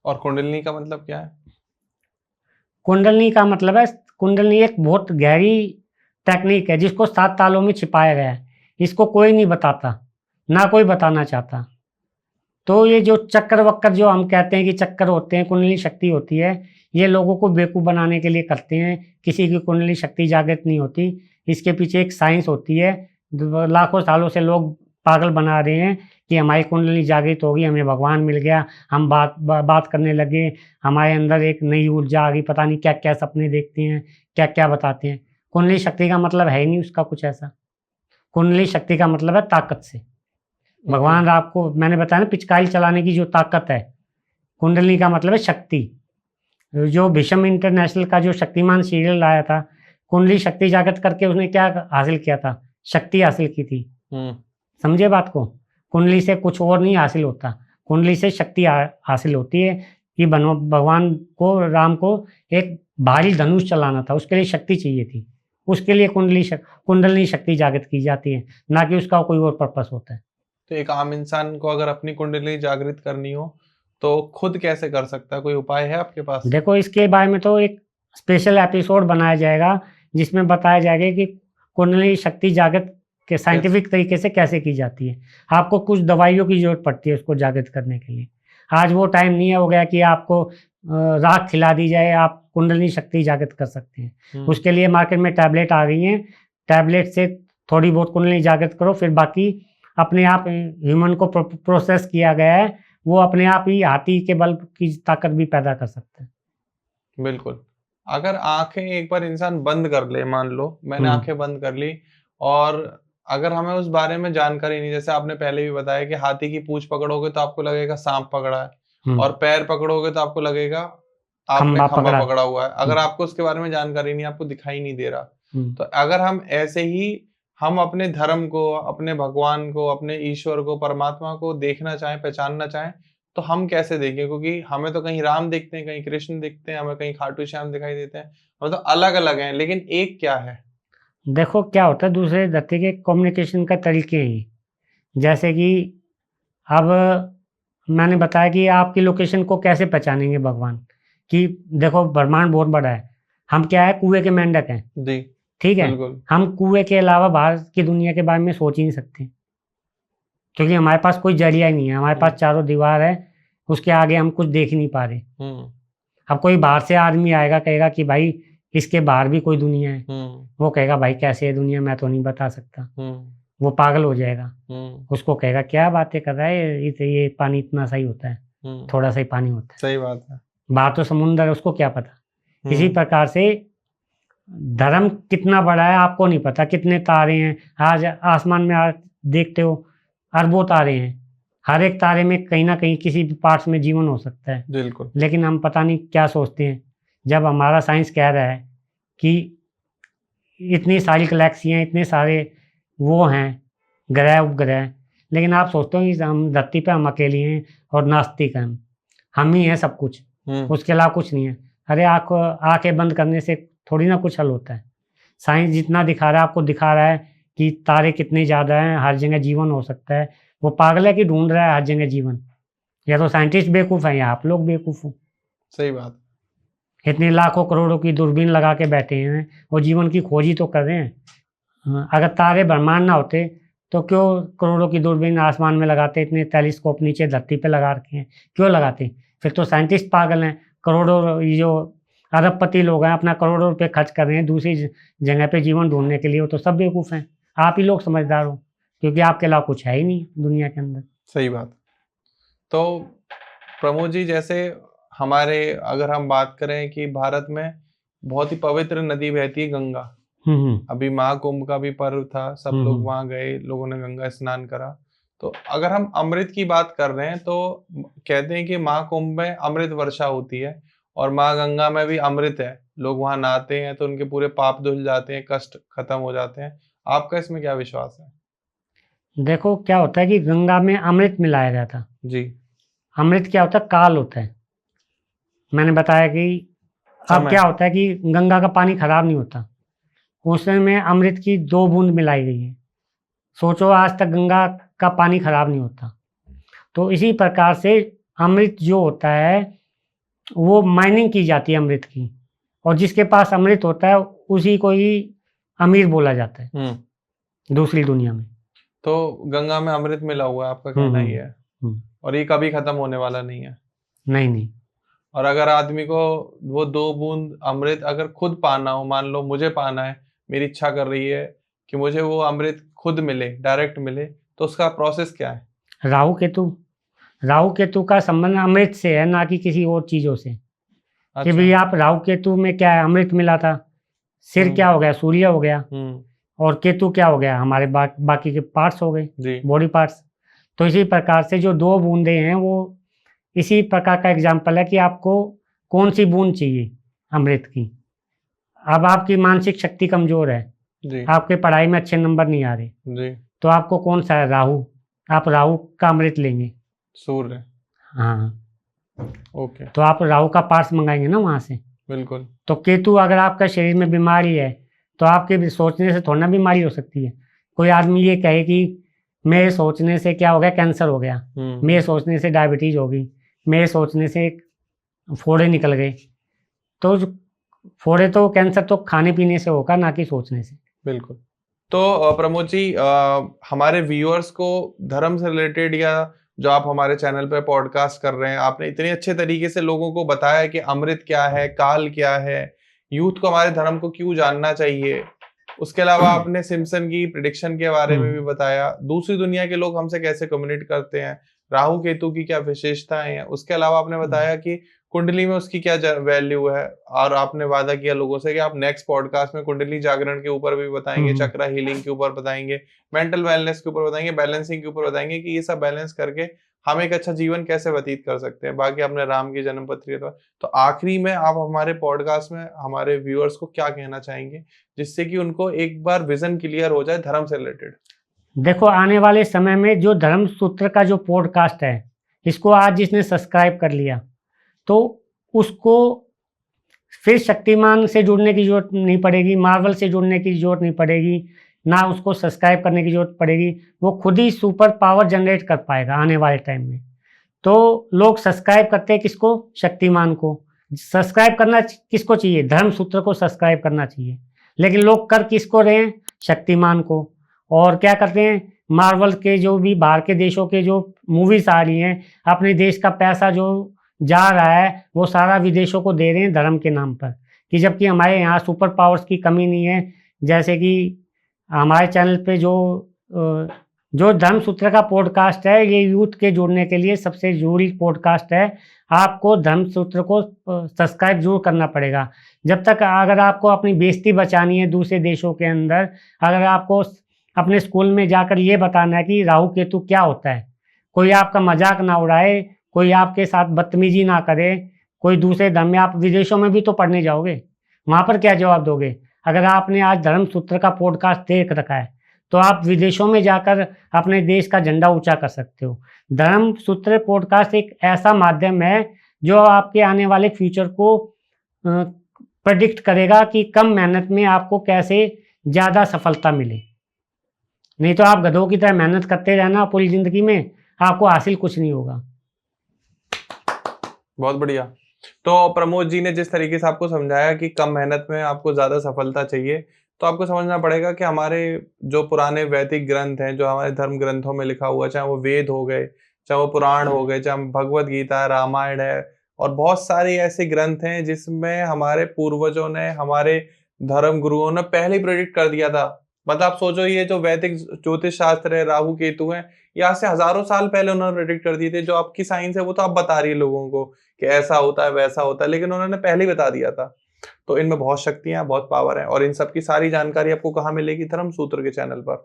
और कुंडलिनी का मतलब क्या है? कुंडलिनी का मतलब है, कुंडलिनी एक बहुत गहरी टेक्निक है जिसको 7 तालों में छिपाया गया है, इसको कोई नहीं बताता, ना कोई बताना चाहता। तो ये जो चक्कर वक्कर जो हम कहते हैं कि चक्कर होते हैं, कुंडली शक्ति होती है, ये लोगों को बेवकूफ़ बनाने के लिए करते हैं। किसी की कुंडली शक्ति जागृत नहीं होती, इसके पीछे एक साइंस होती है। लाखों सालों से लोग पागल बना रहे हैं कि हमारी कुंडली जागृत होगी, हमें भगवान मिल गया, हम बात करने लगे, हमारे अंदर एक नई ऊर्जा आ गई, पता नहीं क्या क्या सपने देखते हैं, क्या क्या बताते हैं। कुंडली शक्ति का मतलब है ही नहीं उसका कुछ ऐसा। कुंडली शक्ति का मतलब है ताकत से। भगवान आपको मैंने बताया ना, पिचकारी चलाने की जो ताकत है, कुंडली का मतलब है शक्ति। जो भीष्म इंटरनेशनल का जो शक्तिमान सीरियल आया था, कुंडली शक्ति जागृत करके उसने क्या हासिल किया था? शक्ति हासिल की थी। समझे बात को? कुंडली से कुछ और नहीं हासिल होता, कुंडली से शक्ति हासिल होती है। कि भगवान को, राम को एक भारी धनुष चलाना था, उसके लिए शक्ति चाहिए थी, उसके लिए कुंडली शक्ति जागृत की जाती है, ना कि उसका कोई और पर्पस होता है। तो एक आम इंसान को अगर अपनी कुंडली जागृत करनी हो तो खुद कैसे कर सकता है? कोई उपाय है आपके पास? देखो, इसके बारे में तो एक स्पेशल एपिसोड बनाया जाएगा जिसमें बताया जाएगा कि कुंडली शक्ति जागृत के साइंटिफिक तरीके से कैसे की जाती है। आपको कुछ दवाइयों की जरूरत पड़ती है उसको जागृत करने के लिए। आज वो टाइम नहीं है, हो गया कि आपको राख खिला दी जाए आप कुंडली शक्ति जागृत कर सकते हैं। उसके लिए मार्केट में टैबलेट आ गई हैं, टैबलेट से थोड़ी बहुत कुंडली जागृत करो, फिर बाकी अपने आप ह्यूमन को प्रोसेस किया गया है, वो अपने आप ही हाथी के बल की ताकत भी पैदा कर सकते हैं। बिल्कुल। अगर आंखें एक बार इंसान बंद कर ले, मान लो मैंने आंखें बंद कर ली, और अगर हमें उस बारे में जानकारी नहीं, जैसे आपने पहले भी बताया कि हाथी की पूंछ पकड़ोगे तो आपको लगेगा सांप पकड़ा है, और पैर पकड़ोगे तो आपको लगेगा आपने खंबा पकड़ा हुआ है। अगर आपको उसके बारे में जानकारी नहीं, आपको दिखाई नहीं दे रहा, तो अगर हम ऐसे ही हम अपने धर्म को, अपने भगवान को, अपने ईश्वर को, परमात्मा को देखना चाहें, पहचानना चाहें, तो हम कैसे देखें? क्योंकि हमें तो कहीं राम दिखते हैं, कहीं कृष्ण दिखते हैं, हमें कहीं खाटू श्याम दिखाई देते हैं, मतलब अलग अलग हैं, लेकिन एक क्या है? देखो, क्या होता है, दूसरे धरती के कम्युनिकेशन का तरीके हैं। जैसे कि अब मैंने बताया कि आपकी लोकेशन को कैसे पहचानेंगे भगवान, कि देखो ब्रह्मांड बहुत बड़ा है, हम क्या है, कुएं के मेंढक हैं जी, ठीक है। हम कुएं के अलावा बाहर की दुनिया के बारे में सोच ही नहीं सकते, क्योंकि हमारे पास कोई जरिया ही नहीं है, हमारे पास चारों दीवार है, उसके आगे हम कुछ देख ही नहीं पा रहे। अब कोई बाहर से आदमी आएगा, कहेगा कि भाई इसके बाहर भी कोई दुनिया है। वो कहेगा भाई कैसे है दुनिया, मैं तो नहीं बता सकता। वो पागल हो जाएगा। उसको कहेगा क्या बातें कर रहा है, ये पानी इतना सही होता है, थोड़ा सा ही पानी होता है। सही बात है। बाहर तो समुंदर है, उसको क्या पता। इसी प्रकार से धर्म कितना बड़ा है आपको नहीं पता, कितने तारे हैं। आज आसमान में आज देखते हो अरबों तारे हैं, हर एक तारे में कहीं ना कहीं किसी भी पार्ट्स में जीवन हो सकता है। बिल्कुल। लेकिन हम पता नहीं क्या सोचते हैं, जब हमारा साइंस कह रहा है कि इतनी सारी गैलेक्सियाँ, इतने सारे वो हैं ग्रह उपग्रह, लेकिन आप सोचते हो कि हम धरती पे हम अकेले हैं और नास्तिक हैं, हम ही हैं सब कुछ, उसके अलावा कुछ नहीं है। अरे आंखें बंद करने से थोड़ी ना कुछ हल होता है। साइंस जितना दिखा रहा है आपको, दिखा रहा है कि तारे कितने ज़्यादा हैं, हर जगह जीवन हो सकता है। वो पागल है कि ढूंढ रहा है हर जगह जीवन, या तो साइंटिस्ट बेवकूफ़ हैं या आप लोग बेवकूफ़ हो। सही बात। इतने लाखों करोड़ों की दूरबीन लगा के बैठे हैं और जीवन की खोज ही तो कर रहे हैं। अगर तारे ब्रह्मांड ना होते तो क्यों करोड़ों की दूरबीन आसमान में लगाते, इतने टेलीस्कोप नीचे धरती पे लगा रखे हैं, क्यों लगाते? फिर तो साइंटिस्ट पागल हैं। करोड़ों ये जो अरबपति लोग हैं अपना करोड़ों रुपए खर्च कर रहे हैं दूसरी जगह पे जीवन ढूंढने के लिए, वो तो सब बेवकूफ़ हैं। आप ही लोग समझदार हो, क्योंकि आपके अलावा कुछ है ही नहीं दुनिया के अंदर। सही बात। तो प्रमोद जी, जैसे हमारे अगर हम बात करें कि भारत में बहुत ही पवित्र नदी बहती है गंगा। अभी महाकुंभ का भी पर्व था, सब लोग वहां गए, लोगों ने गंगा स्नान करा। तो अगर हम अमृत की बात कर रहे हैं तो कहते हैं कि महाकुंभ में अमृत वर्षा होती है और माँ गंगा में भी अमृत है। लोग वहां नहाते हैं तो उनके पूरे पाप धुल जाते हैं, कष्ट खत्म हो जाते हैं। आपका इसमें क्या विश्वास है? देखो क्या होता है कि गंगा में अमृत मिलाया गया था जी। अमृत क्या होता है? काल होता है। मैंने बताया कि अब क्या होता है कि गंगा का पानी खराब नहीं होता, उसमें अमृत की 2 बूंद मिलाई गई है। सोचो आज तक गंगा का पानी खराब नहीं होता। तो इसी प्रकार से अमृत जो होता है वो माइनिंग की जाती है अमृत की, और जिसके पास अमृत होता है उसी को ही अमीर बोला जाता है दूसरी दुनिया में। तो गंगा में अमृत मिला हुआ है, आपका कहना ही है। और ये कभी खत्म होने वाला नहीं है। नहीं। और अगर आदमी को वो 2 बूंद अमृत अगर खुद पाना हो, मान लो मुझे पाना है, मेरी इच्छा कर रही है कि मुझे वो अमृत खुद मिले, डायरेक्ट मिले, तो उसका प्रोसेस क्या है? राहु केतु का संबंध अमृत से है, ना कि किसी और चीजों से। अच्छा। कि भाई आप राहु केतु में क्या है, अमृत मिला था, सिर क्या हो गया, सूर्य हो गया, और केतु क्या हो गया, हमारे बाकी के पार्ट्स हो गए, बॉडी पार्ट्स। तो इसी प्रकार से जो 2 बूंदे हैं वो इसी प्रकार का एग्जाम्पल है कि आपको कौन सी बूंद चाहिए अमृत की। अब आपकी मानसिक शक्ति कमजोर है जी। आपके पढ़ाई में अच्छे नंबर नहीं आ रहे जी। तो आपको कौन सा है? राहु। आप राहु का अमृत लेंगे। सूर्य। हाँ ओके। तो आप राहु का पार्ट्स मंगाएंगे ना वहां से। बिल्कुल। तो केतु अगर आपका शरीर में बीमारी है तो आपके सोचने से थोड़ा ना बीमारी हो सकती है। कोई आदमी ये कहे कि मेरे सोचने से क्या हो गया, कैंसर हो गया, मेरे सोचने से डायबिटीज हो गई, मेरे सोचने से फोड़े निकल गए, तो फोड़े तो कैंसर तो खाने पीने से होगा, ना कि सोचने से। बिल्कुल। तो प्रमोद जी, हमारे व्यूअर्स को धर्म से रिलेटेड, या जो आप हमारे चैनल पे पॉडकास्ट कर रहे हैं, आपने इतने अच्छे तरीके से लोगों को बताया कि अमृत क्या है, काल क्या है, यूथ को हमारे धर्म को क्यों जानना चाहिए। उसके अलावा आपने सिम्पसन की प्रेडिक्शन के बारे में भी बताया, दूसरी दुनिया के लोग हमसे कैसे कम्युनिकेट करते हैं, राहु केतु की क्या विशेषताएं हैं। उसके अलावा आपने बताया कि कुंडली में उसकी क्या वैल्यू है, और आपने वादा किया लोगों से कि आप नेक्स्ट पॉडकास्ट में कुंडली जागरण के ऊपर भी बताएंगे, चक्रा हीलिंग के ऊपर बताएंगे, मेंटल वेलनेस के ऊपर बताएंगे, बैलेंसिंग के ऊपर बताएंगे कि ये सब बैलेंस करके हम एक अच्छा जीवन कैसे व्यतीत कर सकते हैं। बाकी आपने राम की जन्म पत्री। तो आखिरी में आप हमारे पॉडकास्ट में हमारे व्यूअर्स को क्या कहना चाहेंगे जिससे कि उनको एक बार विजन क्लियर हो जाए धर्म से रिलेटेड? देखो, आने वाले समय में जो धर्म सूत्र का जो पॉडकास्ट है, इसको आज जिसने सब्सक्राइब कर लिया तो उसको फिर शक्तिमान से जुड़ने की जरूरत नहीं पड़ेगी, मार्वल से जुड़ने की जरूरत नहीं पड़ेगी, ना उसको सब्सक्राइब करने की जरूरत पड़ेगी। वो खुद ही सुपर पावर जनरेट कर पाएगा आने वाले टाइम में। तो लोग सब्सक्राइब करते हैं किसको? शक्तिमान को। सब्सक्राइब करना किसको चाहिए? धर्म सूत्र को सब्सक्राइब करना चाहिए। लेकिन लोग कर किसको रहे हैं? शक्तिमान को। और क्या करते हैं? मार्वल के जो भी बाहर के देशों के जो मूवीज आ रही हैं, अपने देश का पैसा जो जा रहा है वो सारा विदेशों को दे रहे हैं धर्म के नाम पर, कि जबकि हमारे यहाँ सुपर पावर्स की कमी नहीं है। जैसे कि हमारे चैनल पे जो धर्म सूत्र का पॉडकास्ट है, ये यूथ के जुड़ने के लिए सबसे जरूरी पॉडकास्ट है। आपको धर्म सूत्र को सब्सक्राइब जरूर करना पड़ेगा। जब तक अगर आपको अपनी बेइज्जती बचानी है दूसरे देशों के अंदर, अगर आपको अपने स्कूल में जाकर ये बताना है कि राहु केतु क्या होता है, कोई आपका मजाक ना उड़ाए, कोई आपके साथ बदतमीजी ना करे, कोई दूसरे धर्म में, आप विदेशों में भी तो पढ़ने जाओगे, वहाँ पर क्या जवाब दोगे? अगर आपने आज धर्म सूत्र का पॉडकास्ट देख रखा है तो आप विदेशों में जाकर अपने देश का झंडा ऊंचा कर सकते हो। धर्म सूत्र पॉडकास्ट एक ऐसा माध्यम है जो आपके आने वाले फ्यूचर को प्रेडिक्ट करेगा कि कम मेहनत में आपको कैसे ज़्यादा सफलता मिले। नहीं तो आप गधों की तरह मेहनत करते रहना पूरी जिंदगी में, आपको हासिल कुछ नहीं होगा। बहुत बढ़िया। तो प्रमोद जी ने जिस तरीके से आपको समझाया कि कम मेहनत में आपको ज्यादा सफलता चाहिए, तो आपको समझना पड़ेगा कि हमारे जो पुराने वैदिक ग्रंथ हैं, जो हमारे धर्म ग्रंथों में लिखा हुआ, चाहे वो वेद हो गए, चाहे वो पुराण हो गए, चाहे भगवत गीता है, रामायण है, और बहुत सारे ऐसे ग्रंथ हैं जिसमें हमारे पूर्वजों ने, हमारे धर्म गुरुओं ने पहले ही प्रेडिक्ट कर दिया था। मतलब आप सोचो, ये जो वैदिक ज्योतिष शास्त्र है, राहु केतु है, यहाँ से हजारों साल पहले उन्होंने प्रेडिक्ट कर दिए थे। जो आपकी साइंस है वो तो आप बता रही है लोगों को कि ऐसा होता है वैसा होता है, लेकिन उन्होंने पहले ही बता दिया था। तो इनमें बहुत शक्तियां, बहुत पावर है, और इन सब की सारी जानकारी आपको कहाँ मिलेगी? धर्म सूत्र के चैनल पर,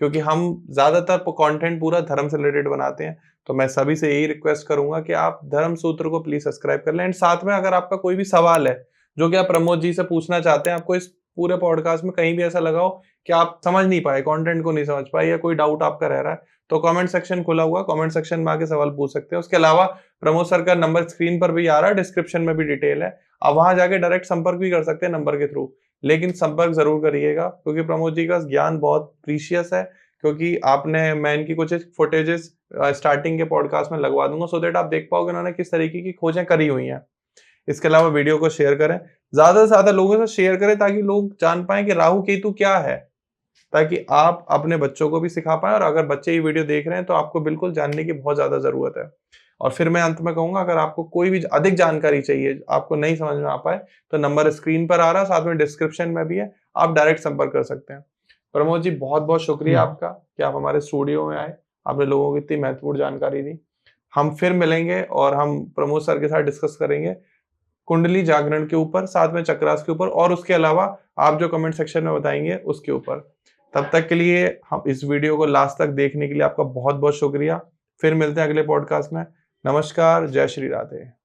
क्योंकि हम ज्यादातर कंटेंट पूरा धर्म से रिलेटेड बनाते हैं। तो मैं सभी से यही रिक्वेस्ट करूंगा कि आप धर्म सूत्र को प्लीज सब्सक्राइब कर लें। एंड साथ में अगर आपका कोई भी सवाल है जो कि आप प्रमोद जी से पूछना चाहते हैं, आपको इस पूरे पॉडकास्ट में कहीं भी ऐसा लगा हो कि आप समझ नहीं पाए, कंटेंट को नहीं समझ पाए, या कोई डाउट आपका रह रहा है, तो कमेंट सेक्शन खुला हुआ, कमेंट सेक्शन में आके सवाल पूछ सकते हैं। उसके अलावा प्रमोद सर का नंबर स्क्रीन पर भी आ रहा है, डिस्क्रिप्शन में भी डिटेल है, आप वहां जाके डायरेक्ट संपर्क भी कर सकते हैं नंबर के थ्रू। लेकिन संपर्क जरूर करिएगा, क्योंकि प्रमोद जी का ज्ञान बहुत प्रीशियस है। क्योंकि मैं इनकी कुछ फुटेजेस स्टार्टिंग के पॉडकास्ट में लगवा दूंगा, सो दैट आप देख पाओगे उन्होंने किस तरीके की खोजें करी हुई हैं। इसके अलावा वीडियो को शेयर करें, ज्यादा से ज्यादा लोगों से शेयर करें, ताकि लोग जान पाए कि राहु केतु क्या है, ताकि आप अपने बच्चों को भी सिखा पाए। और अगर बच्चे ये वीडियो देख रहे हैं तो आपको बिल्कुल जानने की बहुत ज्यादा जरूरत है। और फिर मैं अंत में कहूंगा, अगर आपको कोई भी अधिक जानकारी चाहिए, आपको नहीं समझ में आ पाए, तो नंबर स्क्रीन पर आ रहा है, साथ में डिस्क्रिप्शन में भी है, आप डायरेक्ट संपर्क कर सकते हैं। प्रमोद जी, बहुत बहुत शुक्रिया आपका कि आप हमारे स्टूडियो में आए, आपने लोगों को इतनी महत्वपूर्ण जानकारी दी। हम फिर मिलेंगे और हम प्रमोद सर के साथ डिस्कस करेंगे कुंडली जागरण के ऊपर, साथ में चक्रास के ऊपर, और उसके अलावा आप जो कमेंट सेक्शन में बताएंगे उसके ऊपर। तब तक के लिए हम इस वीडियो को लास्ट तक देखने के लिए आपका बहुत बहुत शुक्रिया। फिर मिलते हैं अगले पॉडकास्ट में। नमस्कार, जय श्री राधे।